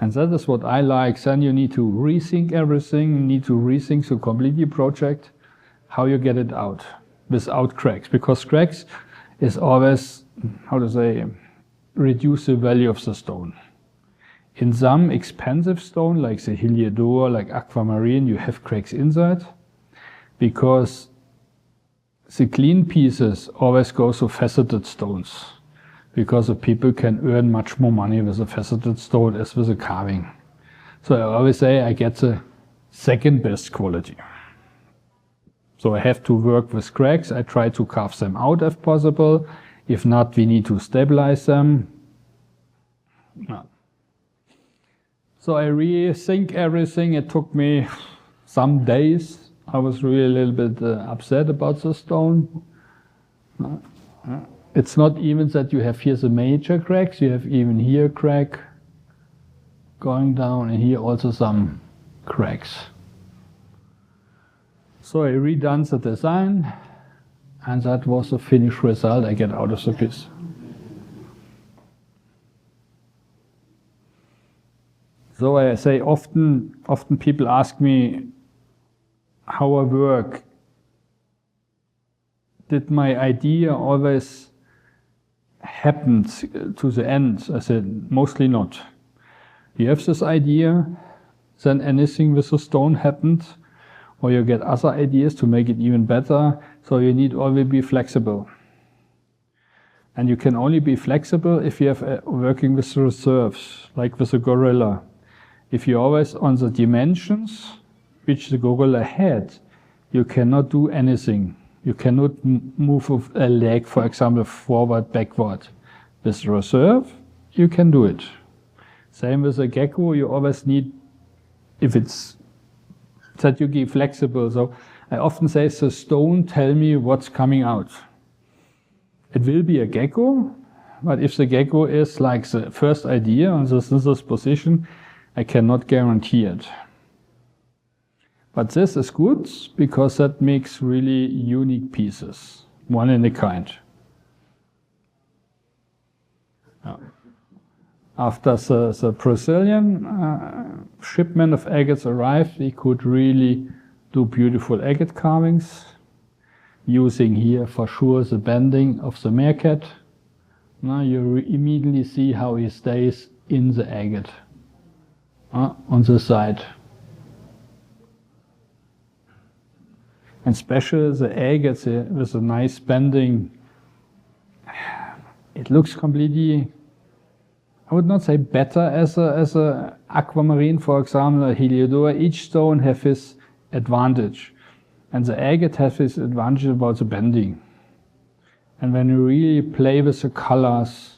And that is what I like. Then you need to rethink everything, you need to rethink the completely project, how you get it out without cracks. Because cracks is always, how to say, reduce the value of the stone. In some expensive stone, like the Heliodor, like aquamarine, you have cracks inside, because the clean pieces always go to faceted stones, because the people can earn much more money with a faceted stone as with a carving. So I always say I get the second best quality. So I have to work with cracks. I try to carve them out if possible. If not, we need to stabilize them. No. So I rethink everything. It took me some days. I was really a little bit upset about the stone. it's not even that you have here the major cracks, you have even here a crack going down, and here also some cracks. So I redone the design, and that was the finished result I get out of the piece. So I say often people ask me how I work. Did my idea always happen to the end? I said, mostly not. You have this idea, then anything with the stone happened, or you get other ideas to make it even better, so you need always be flexible. And you can only be flexible if you have working with the reserves, like with a gorilla. If you're always on the dimensions which the gorilla had, you cannot do anything. You cannot move a leg, for example, forward, backward. With reserve, you can do it. Same with a gecko, you always need, if it's that you be flexible. So I often say the stone tell me what's coming out. It will be a gecko, but if the gecko is like the first idea on this position, I cannot guarantee it. But this is good because that makes really unique pieces, one in a kind. After the Brazilian shipment of agates arrived, we could really do beautiful agate carvings, using here for sure the bending of the meerkat. Now you immediately see how he stays in the agate on the side. And especially the agates with a nice bending, it looks completely, I would not say better as a aquamarine, for example, a Heliodora. Each stone has its advantage. And the agate has its advantage about the bending. And when you really play with the colors,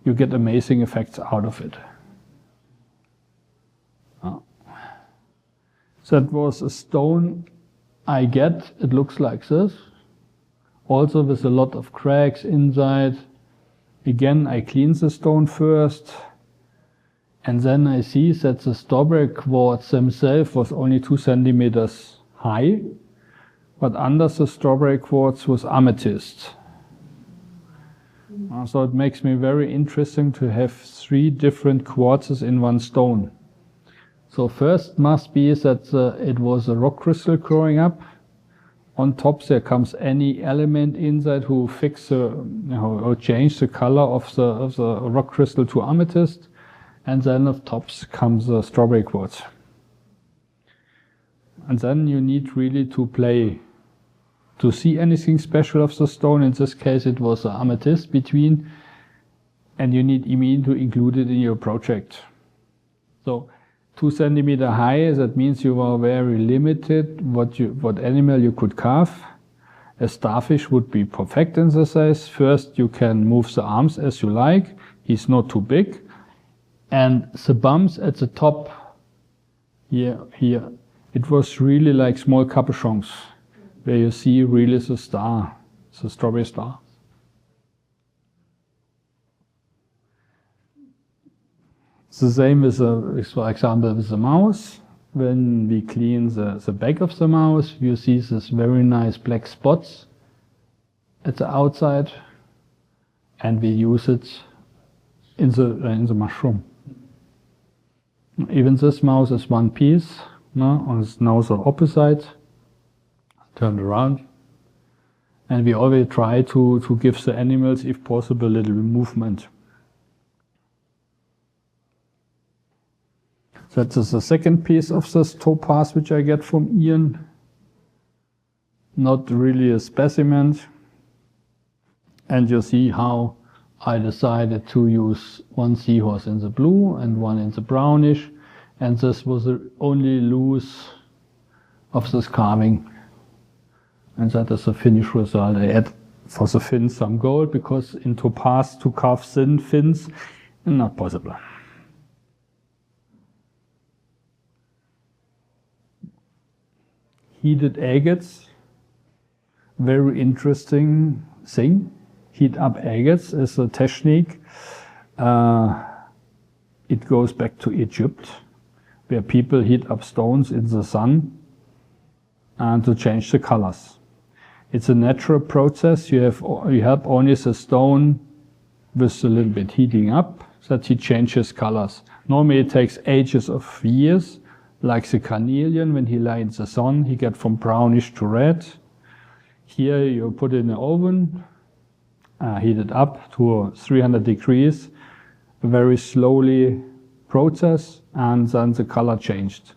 you get amazing effects out of it. That was a stone I get. It looks like this. Also with a lot of cracks inside. Again, I clean the stone first. And then I see that the strawberry quartz themselves was only 2 centimeters high. But under the strawberry quartz was amethyst. So it makes me very interesting to have 3 different quartzes in one stone. So first must be that it was a rock crystal growing up. On top there comes any element inside who fix or change the color of the rock crystal to amethyst, and then on top comes the strawberry quartz. And then you need really to play to see anything special of the stone. In this case it was an amethyst between, and you need immediately to include it in your project. So 2 centimeters high, that means you are very limited what animal you could carve. A starfish would be perfect in the size. First you can move the arms as you like, he's not too big. And the bumps at the top, here, it was really like small capuchons, where you see really the star, the strawberry star. The same with, for example, with the mouse. When we clean the back of the mouse, you see this very nice black spots at the outside, and we use it in the mushroom. Even this mouse is one piece, no? And it's now the opposite, turned around. And we always try to give the animals, if possible, a little movement. That is the second piece of this topaz which I get from Ian. Not really a specimen. And you see how I decided to use one seahorse in the blue and one in the brownish. And this was the only loose of this carving. And that is the finished result. I add for the fins some gold, because in topaz to carve thin fins is not possible. Heated agates, very interesting thing. heat up agates is a technique. It goes back to Egypt, where people heat up stones in the sun and to change the colors. It's a natural process. You have only the stone with a little bit heating up that he changes colors. Normally it takes ages of years, like the carnelian, when he lies in the sun, he gets from brownish to red. Here you put it in the oven, heat it up to 300 degrees, very slowly process, and then the color changed.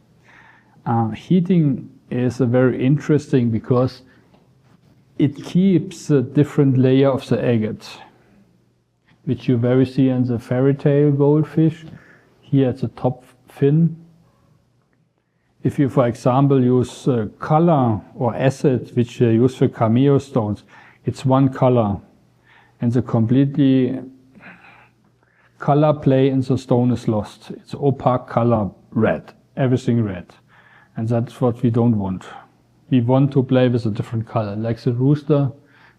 Heating is very interesting because it keeps a different layer of the agate, which you very see in the fairy tale goldfish, here at the top fin. If you, for example, use color or acid, which you use for cameo stones, it's one color, and the completely color play in the stone is lost. It's opaque color, red, everything red, and that's what we don't want. We want to play with a different color, like the rooster.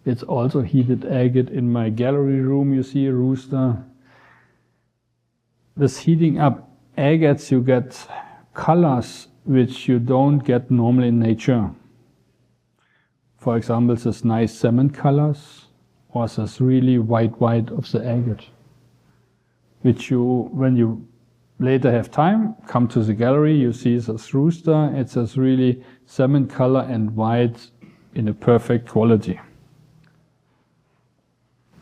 It's also heated agate. In my gallery room you see a rooster. With heating up agates you get colors which you don't get normally in nature. For example, this nice cement colors, or this really white of the agate, which you, when you later have time, come to the gallery, you see this rooster. It's this really cement color and white in a perfect quality.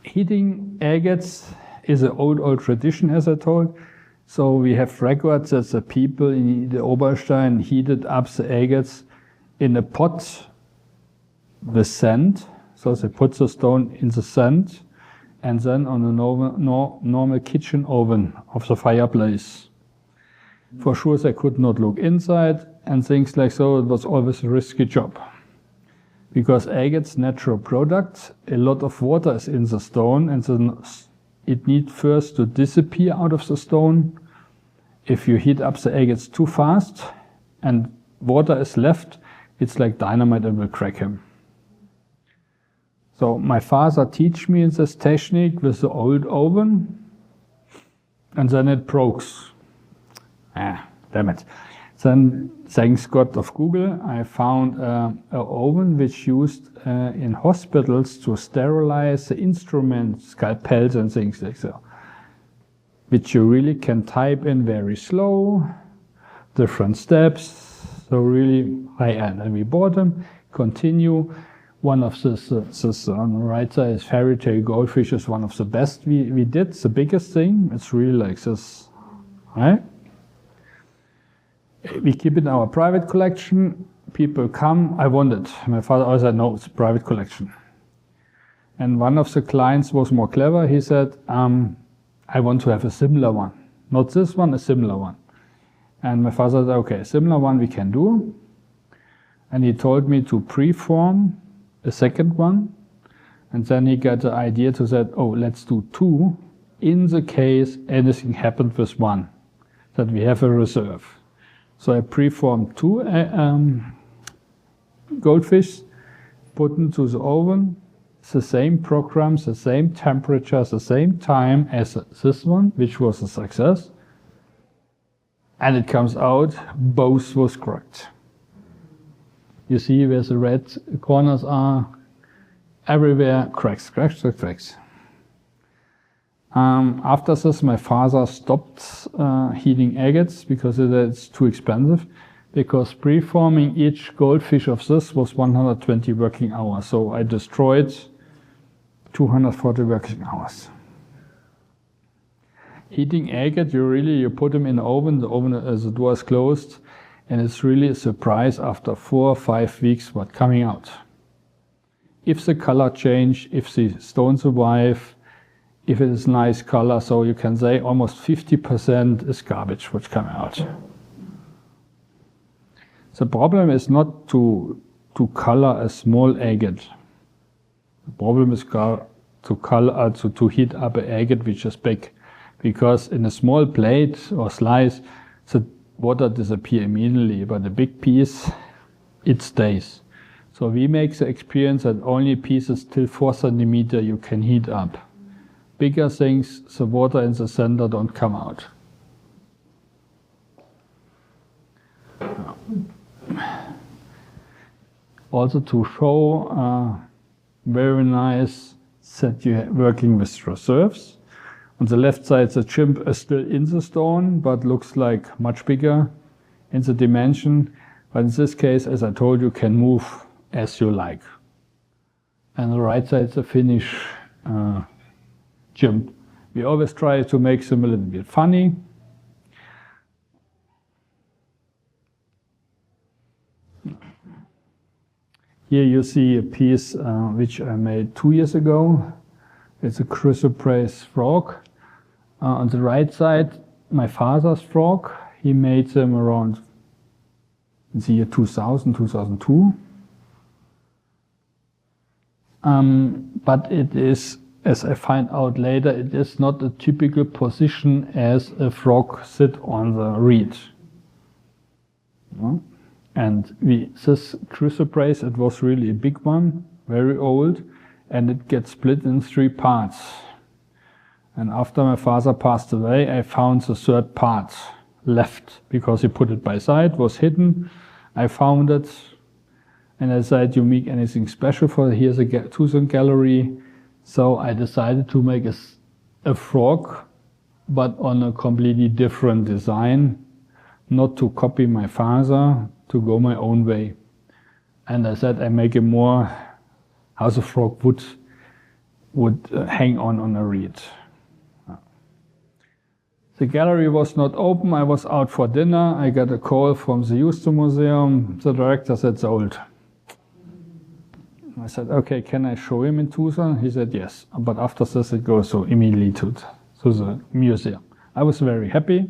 Heating agates is an old tradition, as I told. So we have records that the people in Idar-Oberstein heated up the agates in a pot with sand. So they put the stone in the sand and then on a normal kitchen oven of the fireplace. For sure they could not look inside and things like so. It was always a risky job. Because agate's natural product, a lot of water is in the stone and then it needs first to disappear out of the stone. If you heat up the agates too fast and water is left, it's like dynamite and will crack him. So my father taught me this technique with the old oven, and then it broke. Damn it. Then, thanks God of Google, I found an oven which used in hospitals to sterilize the instruments, scalpels and things like that, which you really can type in very slow, different steps, so really high end. And we bought them, continue. One of this on the right side is fairy tale goldfish, is one of the best we did, the biggest thing. It's really like this, right? We keep it in our private collection. People come, I want it. My father always said, no, it's a private collection. And one of the clients was more clever. He said, I want to have a similar one. Not this one, a similar one. And my father said, okay, a similar one we can do. And he told me to preform a second one. And then he got the idea to say, oh, let's do two in the case anything happened with one, that we have a reserve. So I preformed two goldfish, put them to the oven, the same programs, the same temperature, the same time as this one, which was a success. And it comes out, both was correct. You see where the red corners are, everywhere cracks. After this, my father stopped heating agates because it's too expensive, because preforming each goldfish of this was 120 working hours. So I destroyed 240 working hours. Heating agate, you put them in the oven the door is closed, and it's really a surprise after 4 or 5 weeks what's coming out. If the color change, if the stone survive, if it is nice color, so you can say almost 50% is garbage what's coming out. The problem is not to color a small agate. The problem is to heat up an agate which is big, because in a small plate or slice, the water disappears immediately, but a big piece, it stays. So we make the experience that only pieces till 4 centimeter you can heat up. Bigger things, the water in the center don't come out. Also to show very nice that you're working with reserves. On the left side, the chimp is still in the stone, but looks like much bigger in the dimension. But in this case, as I told you, can move as you like. And the right side is the Finnish chimp. We always try to make them a little bit funny. Here you see a piece which I made 2 years ago. It's a chrysoprase frog. On the right side, my father's frog. He made them around in the year 2000, 2002. But it is, as I find out later, it is not a typical position as a frog sit on the reed. No? And this chrysoprase, it was really a big one, very old, and it gets split in 3 parts. And after my father passed away, I found the 3rd part left, because he put it by side, was hidden. I found it, and I said, you make anything special for it? Here's a Tucson gallery. So I decided to make a frog, but on a completely different design, not to copy my father, to go my own way. And I said I make it more how the frog would hang on a reed. The gallery was not open. I was out for dinner. I got a call from the Houston Museum. The director said sold. I said, okay, can I show him in Tucson? He said yes. But after this, it goes so immediately to the museum. I was very happy.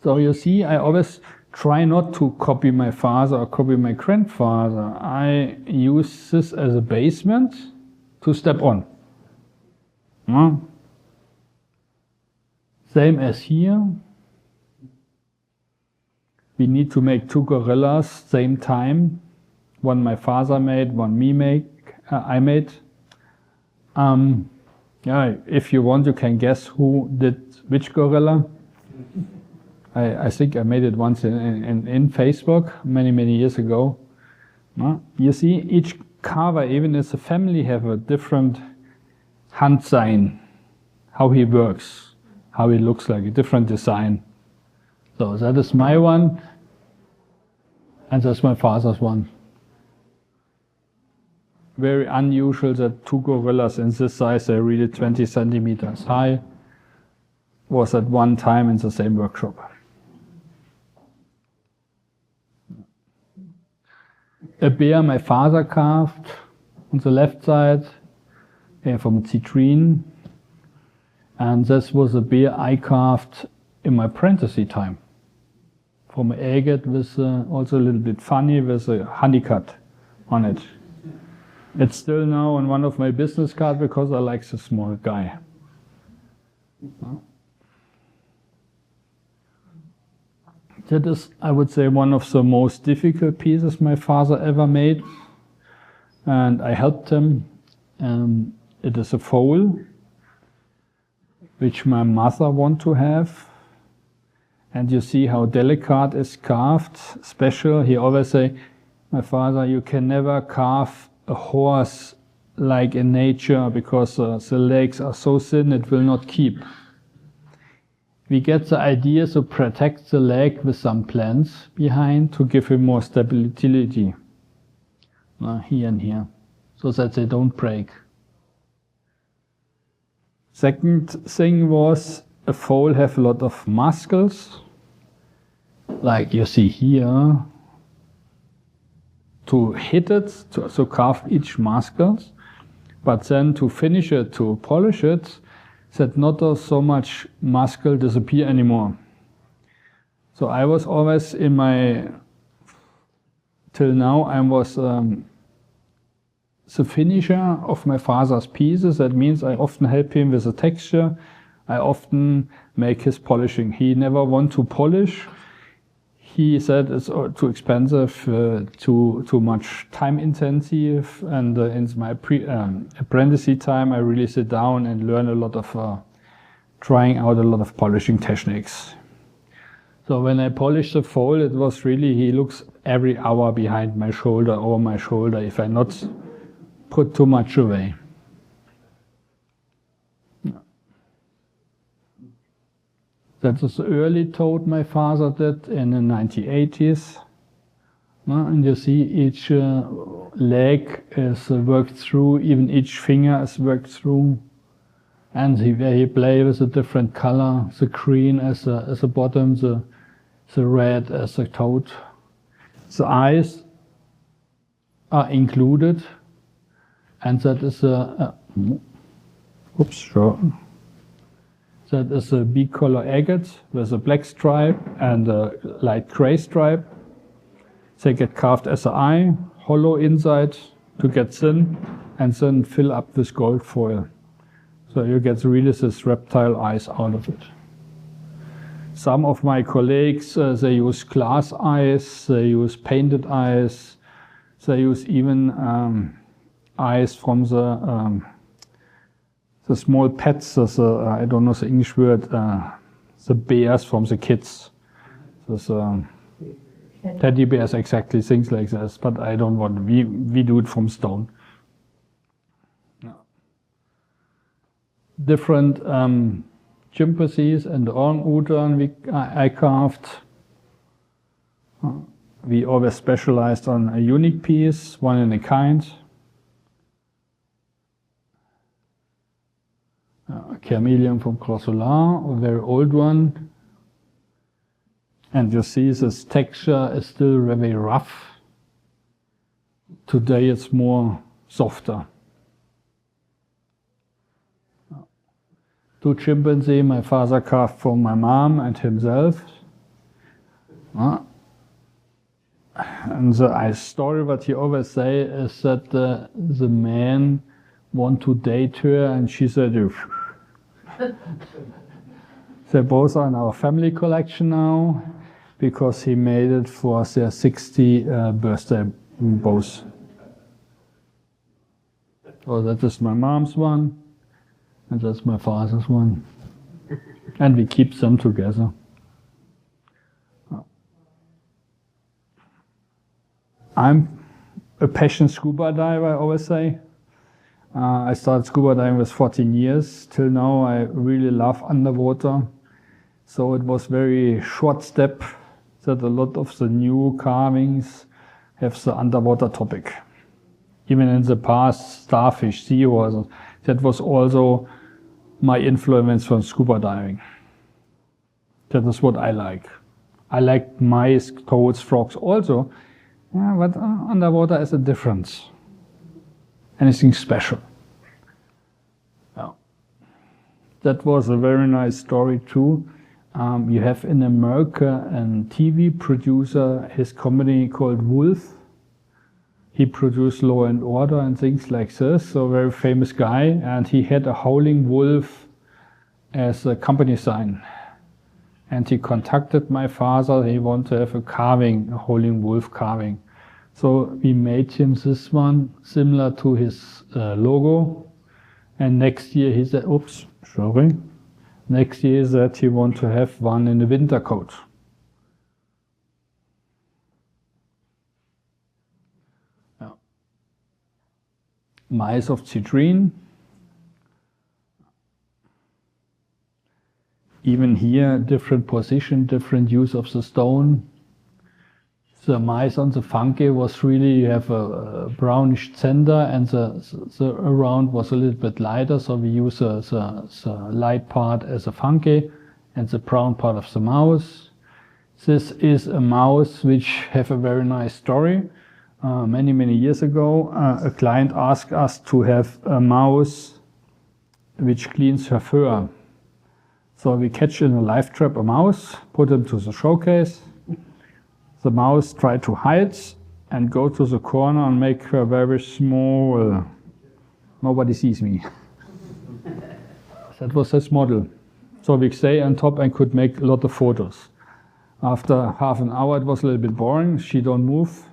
So you see, I always try not to copy my father or copy my grandfather. I use this as a basement to step on. Same as here. We need to make 2 gorillas same time. One my father made, one I made. Yeah, if you want, you can guess who did which gorilla. I think I made it once in Facebook many years ago. You see, each carver, even as a family, have a different hand sign, how he works, how he looks like, a different design. So that is my one, and that's my father's one. Very unusual that 2 gorillas in this size, they're really 20 centimeters high, was at one time in the same workshop. A bear my father carved on the left side from citrine, and this was a bear I carved in my apprenticeship time from an agate with also a little bit funny with a honey cut on it. It's still now on one of my business cards because I like the small guy. That is, I would say, one of the most difficult pieces my father ever made, and I helped him. It is a foal, which my mother want to have, and you see how delicate it's carved, special. He always say, my father, you can never carve a horse like in nature because the legs are so thin it will not keep. We get the idea to protect the leg with some plants behind to give him more stability. Here and here, so that they don't break. Second thing was, a foal have a lot of muscles, like you see here. To hit it, to carve each muscles, but then to finish it, to polish it, that not so much muscle disappear anymore. So I was always till now, I was the finisher of my father's pieces. That means I often help him with the texture. I often make his polishing. He never want to polish. he said it's too expensive, too much time intensive, and in my apprenticeship time, I really sit down and learn a lot of trying out a lot of polishing techniques. So when I polished the foil, it was really, he looks every hour behind my shoulder, over my shoulder, if I not put too much away. That was early toad my father did in the 1980s. And you see each leg is worked through, even each finger is worked through. And where he play with a different color, the green as the bottom, the red as the toad. The eyes are included, and that is that is a B-color agate with a black stripe and a light gray stripe. They get carved as an eye, hollow inside to get thin, and then fill up with gold foil. So you get really this reptile eyes out of it. Some of my colleagues, they use glass eyes, they use painted eyes, they use even eyes from the small pets, I don't know the English word, the bears from the kids. Teddy bears, exactly, things like this, but I don't want, we do it from stone. No. Different chimpanzees and orang-utan I carved. We always specialized on a unique piece, one in a kind. A chameleon from Crossolar, a very old one. And you see this texture is still very rough. Today it's more softer. Two chimpanzees my father carved for my mom and himself. And the story what he always say is that the man want to date her and she said, they both are in our family collection now because he made it for their 60th birthday, both. So that is my mom's one and that's my father's one. And we keep them together. I'm a passionate scuba diver, I always say. I started scuba diving with 14 years. Till now, I really love underwater. So it was very short step that a lot of the new carvings have the underwater topic. Even in the past, starfish, seahorses, that was also my influence from scuba diving. That is what I like. I like mice, toads, frogs also. Yeah, but underwater is a difference. Anything special. Yeah. That was a very nice story too. You have in America a TV producer, his company called Wolf. He produced Law and Order and things like this, so a very famous guy, and he had a howling wolf as a company sign. And he contacted my father, he wanted to have a carving, a howling wolf carving. So we made him this one, similar to his logo. And next year he said, oops, sorry. Next year that he want to have one in the winter coat. Yeah. Mice of citrine. Even here, different position, different use of the stone. The mice on the funky was really, you have a brownish center and the around was a little bit lighter, so we use the light part as a funky and the brown part of the mouse. This is a mouse which have a very nice story. Many years ago, a client asked us to have a mouse which cleans her fur. So we catch in a live trap a mouse, put him to the showcase. The mouse tried to hide and go to the corner and make her very small. Nobody sees me. That was his model. So we stay on top and could make a lot of photos. After half an hour, it was a little bit boring. She don't move.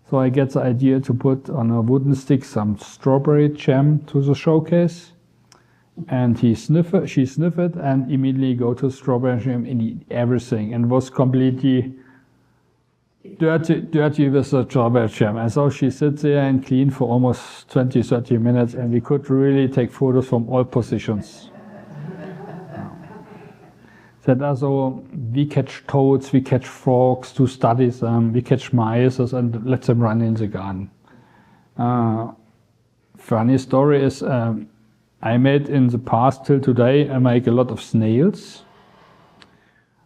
So I get the idea to put on a wooden stick some strawberry jam to the showcase. And she sniff it and immediately go to strawberry jam and eat everything. And was completely dirty with the strawberry jam. And so she sits there and clean for almost 20, 30 minutes. And we could really take photos from all positions. That also, we catch toads, we catch frogs to study them, we catch mice and let them run in the garden. Funny story is, I made in the past till today, I make a lot of snails.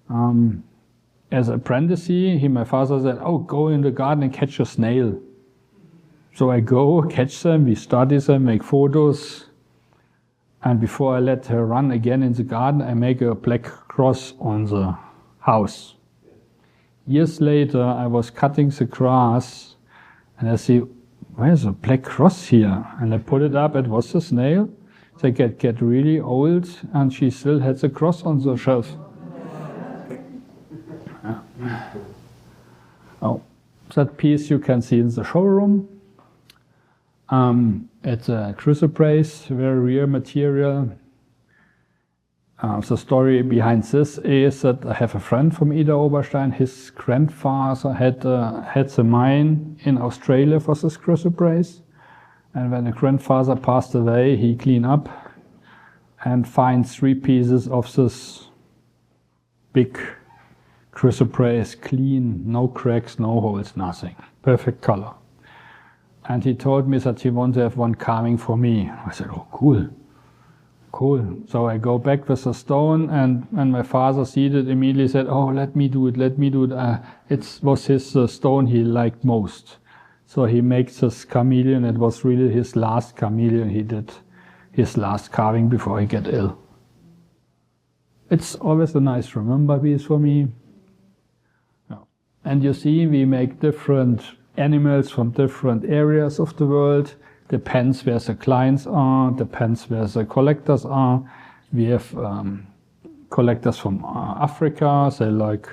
As an apprentice, my father said, oh, go in the garden and catch a snail. So I go, catch them, we study them, make photos. And before I let her run again in the garden, I make a black cross on the house. Years later, I was cutting the grass and I see, where's a black cross here? And I put it up, it was a snail. They get really old and she still had the cross on the shelf. Oh, that piece you can see in the showroom. It's a chrysoprase, very rare material. The story behind this is that I have a friend from Idar-Oberstein. His grandfather had the mine in Australia for this chrysoprase. And when the grandfather passed away, he cleaned up and find 3 pieces of this big chrysoprase, clean, no cracks, no holes, nothing. Perfect color. And he told me that he wanted to have one carving for me. I said, oh, cool. Cool. So I go back with the stone, and my father sees it, immediately said, oh, let me do it, let me do it. It was his stone he liked most. So he makes this chameleon. It was really his last chameleon. He did his last carving before he got ill. It's always a nice remember piece for me. And you see, we make different animals from different areas of the world. Depends where the clients are, depends where the collectors are. We have collectors from Africa, they like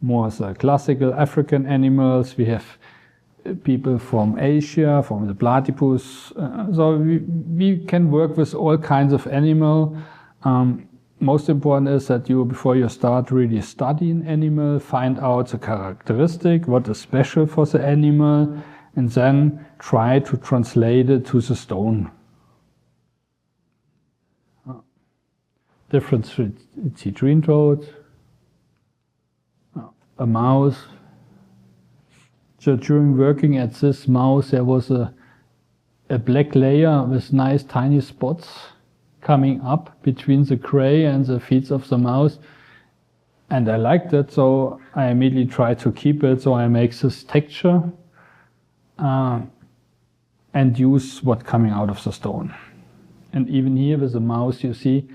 more the classical African animals. We have people from Asia, from the platypus. So we can work with all kinds of animal. Most important is that you, before you start really studying animal, find out the characteristic, what is special for the animal, and then try to translate it to the stone. Different citrine toad, a mouse. So during working at this mouse, there was a black layer with nice tiny spots coming up between the gray and the feet of the mouse. And I liked it, so I immediately tried to keep it. So I make this texture and use what's coming out of the stone. And even here with the mouse, you see,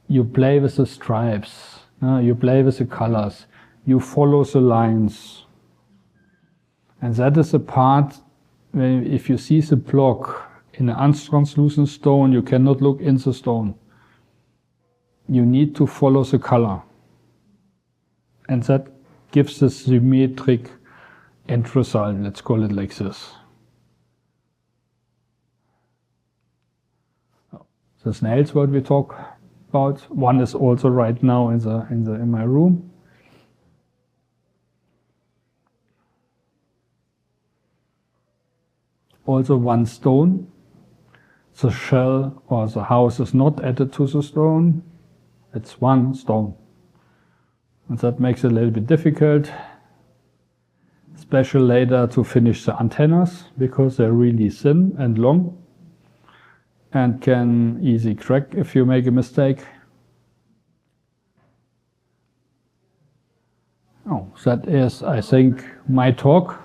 you play with the stripes, you play with the colors, you follow the lines. And that is the part where if you see the block in an untranslucent stone, you cannot look in the stone. You need to follow the color. And that gives the symmetric end result, let's call it like this. The snails, what we talk about, one is also right now in my room. Also one stone. The shell or the house is not added to the stone. It's one stone. And that makes it a little bit difficult, especially later to finish the antennas, because they're really thin and long and can easily crack if you make a mistake. Oh, that is, I think, my talk.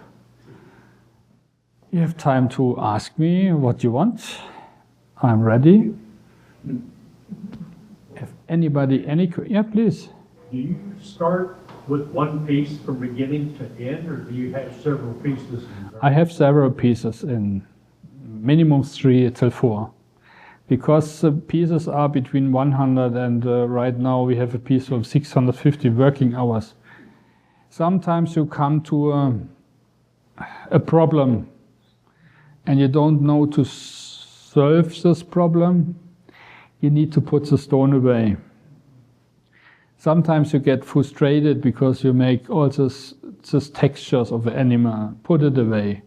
You have time to ask me what you want. I'm ready. If anybody, yeah, please. Do you start with one piece from beginning to end, or do you have several pieces? I have several pieces in minimum 3 till 4. Because the pieces are between 100 and right now we have a piece of 650 working hours. Sometimes you come to a problem and you don't know to solve this problem. You need to put the stone away. Sometimes you get frustrated because you make all these textures of the animal. Put it away.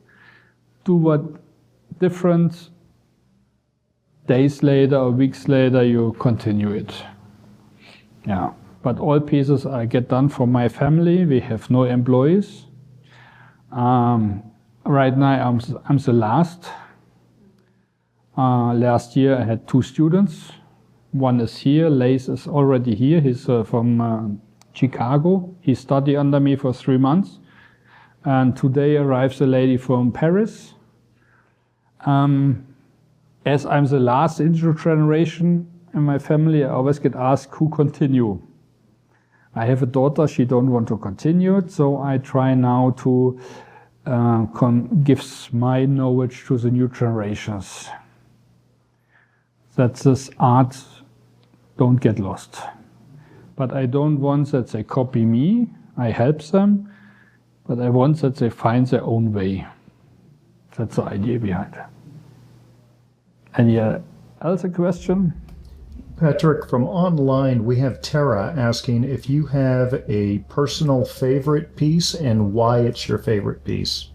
Do what different. Days later or weeks later, you continue it. Yeah, but all pieces I get done for my family. We have no employees. Right now, I'm the last. Last year, I had 2 students. One is here. Lace is already here. He's from Chicago. He studied under me for 3 months. And today arrives a lady from Paris. As I'm the last generation in my family, I always get asked who continue. I have a daughter, she don't want to continue it, so I try now to give my knowledge to the new generations. That this art don't get lost. But I don't want that they copy me, I help them, but I want that they find their own way. That's the idea behind it. Any other question? Patrick, from online, we have Tara asking if you have a personal favorite piece and why it's your favorite piece.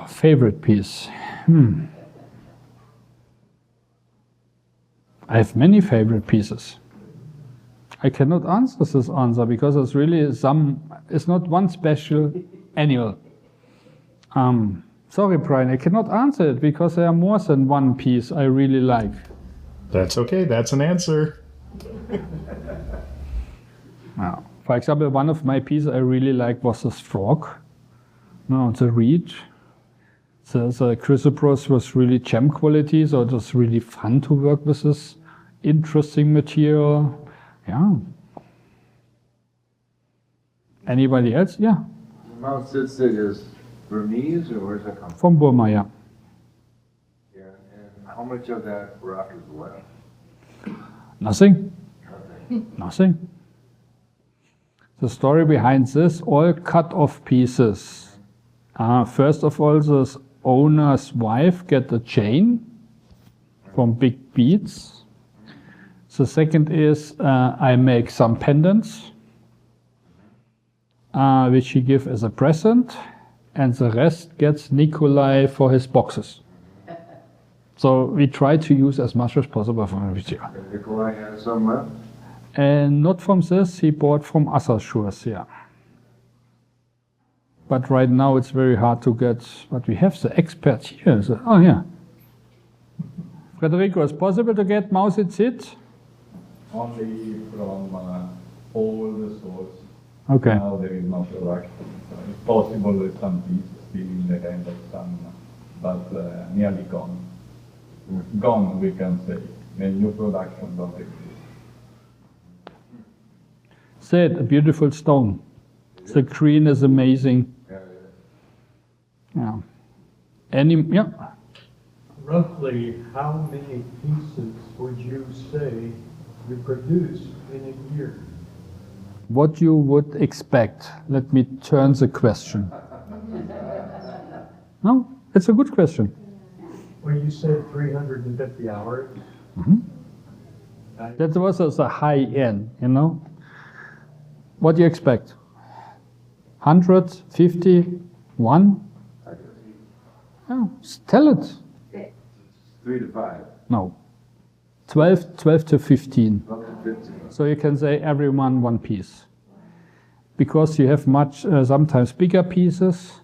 Favorite piece? I have many favorite pieces. I cannot answer this answer because it's really it's not one special annual. Sorry, Brian, I cannot answer it because there are more than one piece I really like. That's okay, that's an answer. Now, for example, one of my pieces I really like was this frog. No, the reed. The chrysoprase was really gem quality, so it was really fun to work with this interesting material. Yeah. Anybody else? Yeah. Mount Sitsit is Burmese, or where's that come from? From Burma, yeah. Yeah, and how much of that rock is left? Nothing. Nothing. The story behind this, all cut off pieces. First of all, the owner's wife get a chain from big beads. The second is I make some pendants, which he gives as a present, and the rest gets Nikolai for his boxes. So we try to use as much as possible from everything. Nikolai has some left? And not from this, he bought from other shores, yeah. But right now it's very hard to get, but we have the expert here. So, oh yeah. Federico, is it possible to get mouse it sit? Only from all the source. Okay. Now there is no production. So it's possible with some pieces still in the kind of some, but nearly gone. Gone, we can say. The new production don't exist. Said, a beautiful stone. The green is amazing. Yeah. Yeah. Roughly, how many pieces would you say you produce in a year? What you would expect. Let me turn the question. No, it's a good question. Well, you said 350 hours. That was also a high end, you know. What do you expect? 100, 50, 1? Oh, tell it. 3 to 5. No. 12 to 15. 12 to 15. So you can say everyone one piece. Because you have much, sometimes bigger pieces,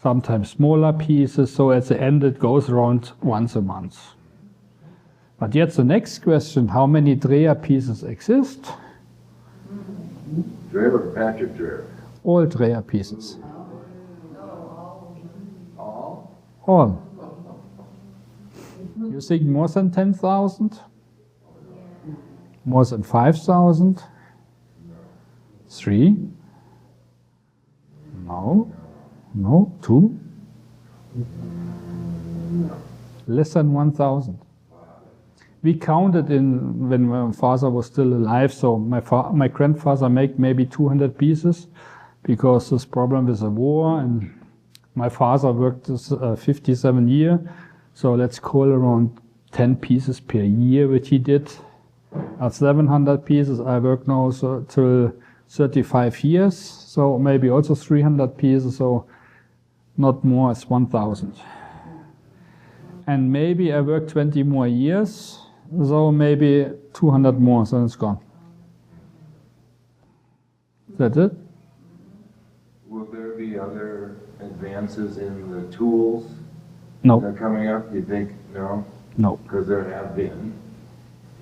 sometimes smaller pieces, so at the end it goes around once a month. But yet the next question, how many Dreher pieces exist? Dreher or Patrick Dreher? All Dreher pieces. All? All. You think more than 10,000? More than 5,000? 3? No. No. 2? Less than 1,000. we counted in when my father was still alive. So my grandfather made maybe 200 pieces because this problem with the war, and my father worked this 57 years. So let's call around 10 pieces per year, which he did. At 700 pieces, I work now till 35 years. So maybe also 300 pieces. So not more as 1,000. And maybe I work 20 more years, so maybe 200 more, so it's gone. That's it? Will there be other advances in the tools No. that are coming up? You think, no? No. Because there have been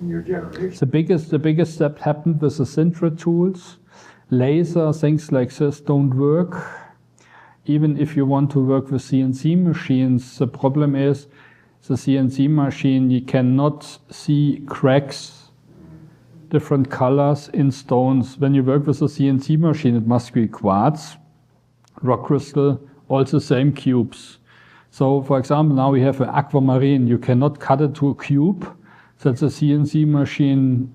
in your generation. The biggest step happened with the sinter tools. Laser, things like this don't work. Even if you want to work with CNC machines, the problem is the CNC machine, you cannot see cracks, different colors in stones. When you work with a CNC machine, it must be quartz, rock crystal, all the same cubes. So, for example, now we have an aquamarine. You cannot cut it to a cube that the CNC machine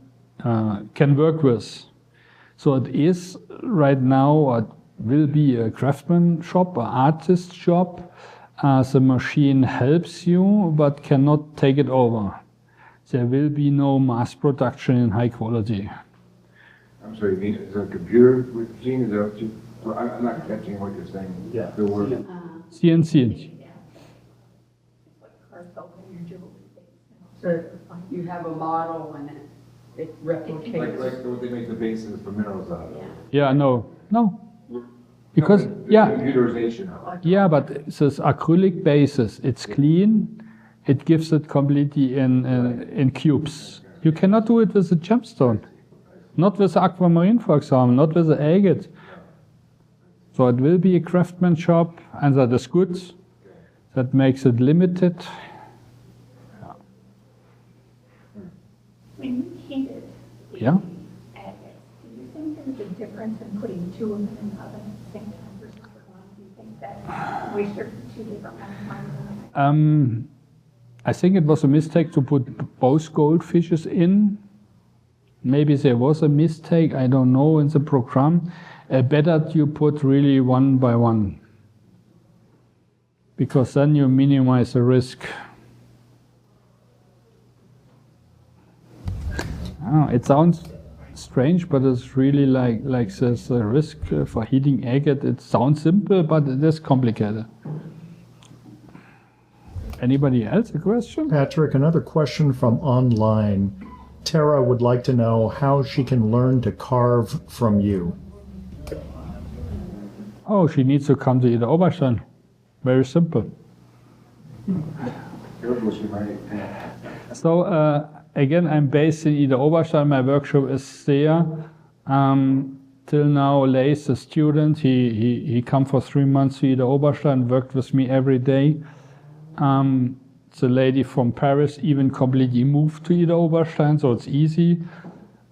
can work with. So it is right now, it will be a craftsman shop, an artist shop. The machine helps you, but cannot take it over. There will be no mass production in high quality. I'm sorry, you mean it's a computer machine? Is that what you, well, I'm not catching what you're saying. Yeah. The word. CNC. So you have a model and it replicates. Like what they make the bases for minerals out of. Yeah, no. Because, The yeah. computerization of it. Yeah, but this acrylic basis, it's clean. It gives it completely in cubes. You cannot do it with a gemstone. Not with aquamarine, for example, not with the agate. So it will be a craftsman shop, and that is good. That makes it limited. When you heated the Yeah. agates, do you think there's a difference in putting two of them in the oven at the same time versus one? Do you think that we serve two different kinds? I think it was a mistake to put both goldfishes in. Maybe there was a mistake, I don't know, in the program. Better you put really one by one, because then you minimize the risk. It sounds strange, but it's really like this risk for heating agate. It sounds simple, but it is complicated. Anybody else a question? Patrick, another question from online. Tara would like to know how she can learn to carve from you. Oh, she needs to come to Idar-Oberstein. Very simple. Careful, she might. So again, I'm based in Idar-Oberstein. My workshop is there. Till now, Lace, the student, he come for 3 months to Idar-Oberstein, worked with me every day. The lady from Paris even completely moved to Idar-Oberstein, so it's easy.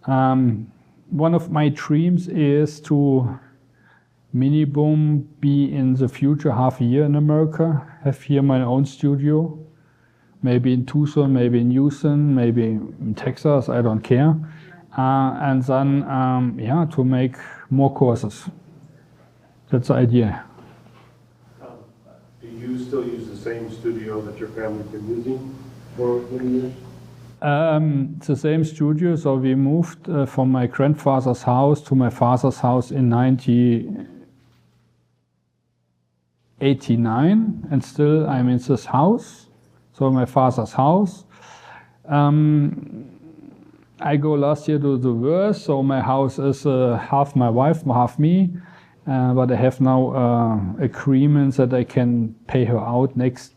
One of my dreams is to minimum be in the future half a year in America, have here my own studio, maybe in Tucson, maybe in Houston, maybe in Texas, I don't care. And then, to make more courses. That's the idea. Do you still use the same studio that your family's been using for many years? The same studio, so we moved from my grandfather's house to my father's house in 1989, and still I'm in this house, so my father's house. I go last year to the worst, so my house is half my wife, half me, but I have now agreements that I can pay her out next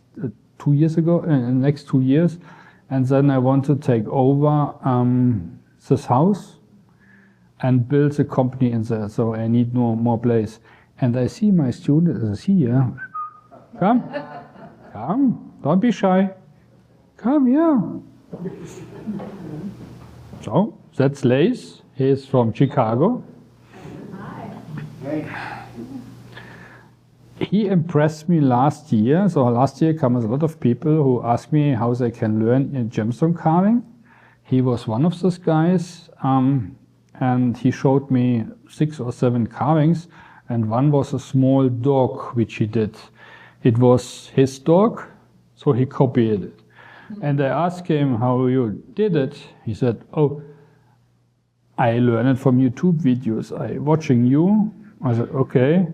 2 years, and then I want to take over this house and build a company in there, so I need more place. And I see my student is here. Come, don't be shy. Come here. So, that's Lace. He's from Chicago. He impressed me last year. So last year comes a lot of people who ask me how they can learn in gemstone carving. he was one of those guys, and he showed me 6 or 7 carvings, and one was a small dog which he did. It was his dog, so he copied it. And I asked him how you did it. He said, "Oh, I learned it from YouTube videos. I watching you." I said, "Okay."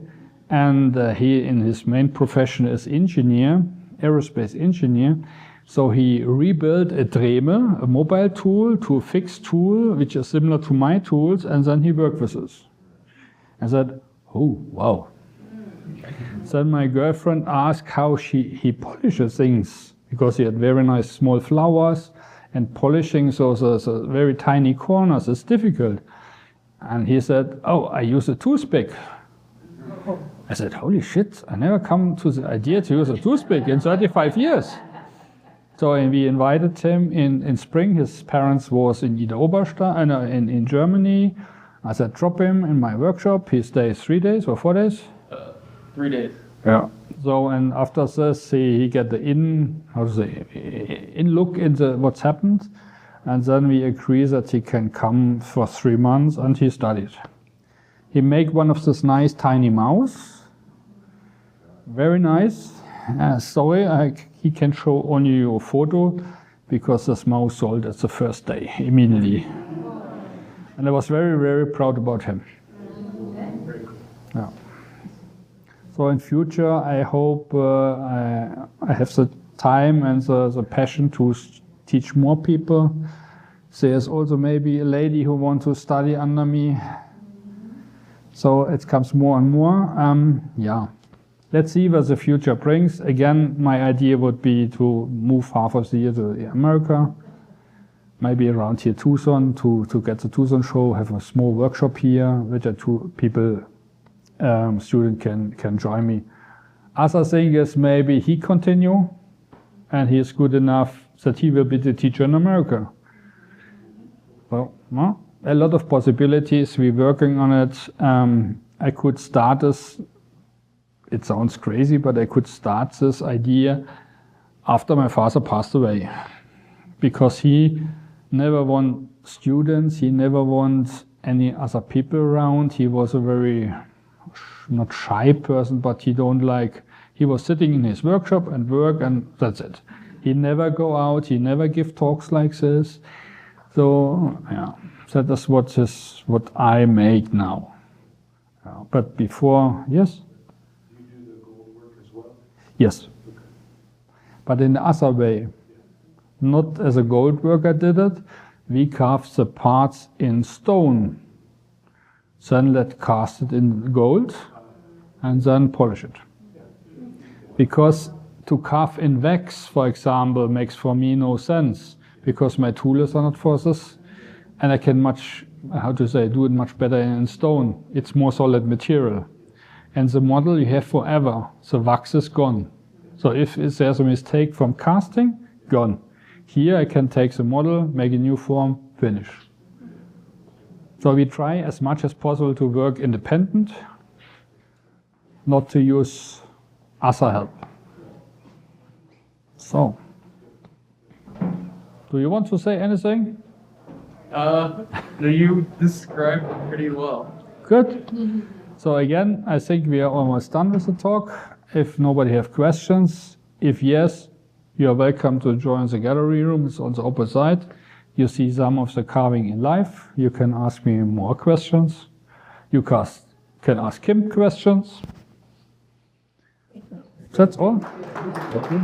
And he, in his main profession, is engineer, aerospace engineer. So he rebuilt a Dreher, a mobile tool, to a fixed tool, which is similar to my tools, and then he worked with this. I said, "Oh, wow." Then my girlfriend asked how he polishes things, because he had very nice small flowers, and polishing those very tiny corners is difficult. And he said, "Oh, I use a toothpick." I said, "Holy shit, I never come to the idea to use a toothpick in 35 years. So we invited him in spring. His parents was in Idar-Oberstein, in Germany. I said, "Drop him in my workshop." He stays 3 days or 4 days? 3 days. Yeah. So, and after this, he get the look into what's happened. And then we agree that he can come for 3 months, and he studied. He make one of this nice tiny mouse. Very nice. Sorry, he can show only your photo, because this mouse sold at the first day, immediately. And I was very, very proud about him. Yeah. So in future, I hope I have the time and the passion to teach more people. There's also maybe a lady who wants to study under me. So it comes more and more. Yeah. Let's see what the future brings. Again, my idea would be to move half of the year to America, maybe around here Tucson, to get the Tucson show, have a small workshop here, which the 2 people, student can join me. Other thing is maybe he continue, and he is good enough that he will be the teacher in America. Well, a lot of possibilities. We're working on it. I could start this. It sounds crazy, but I could start this idea after my father passed away, because he never want students, he never want any other people around. He was a very, not shy person, but he was sitting in his workshop and work, and that's it. He never go out, he never give talks like this. So, yeah, that is what I make now. But before, yes? Yes, but in the other way, not as a gold worker did it. We carved the parts in stone, then let cast it in gold, and then polish it. Because to carve in wax, for example, makes for me no sense, because my tools are not for this, and I can do it much better in stone. It's more solid material. And the model you have forever, the wax is gone. So if there's a mistake from casting, gone. Here I can take the model, make a new form, finish. So we try as much as possible to work independent, not to use other help. So, do you want to say anything? You described it pretty well. Good. So again, I think we are almost done with the talk. If nobody have questions, if yes, you are welcome to join the gallery room. It's on the opposite side. You see some of the carving in live. You can ask me more questions. You can ask him questions. That's all. Okay.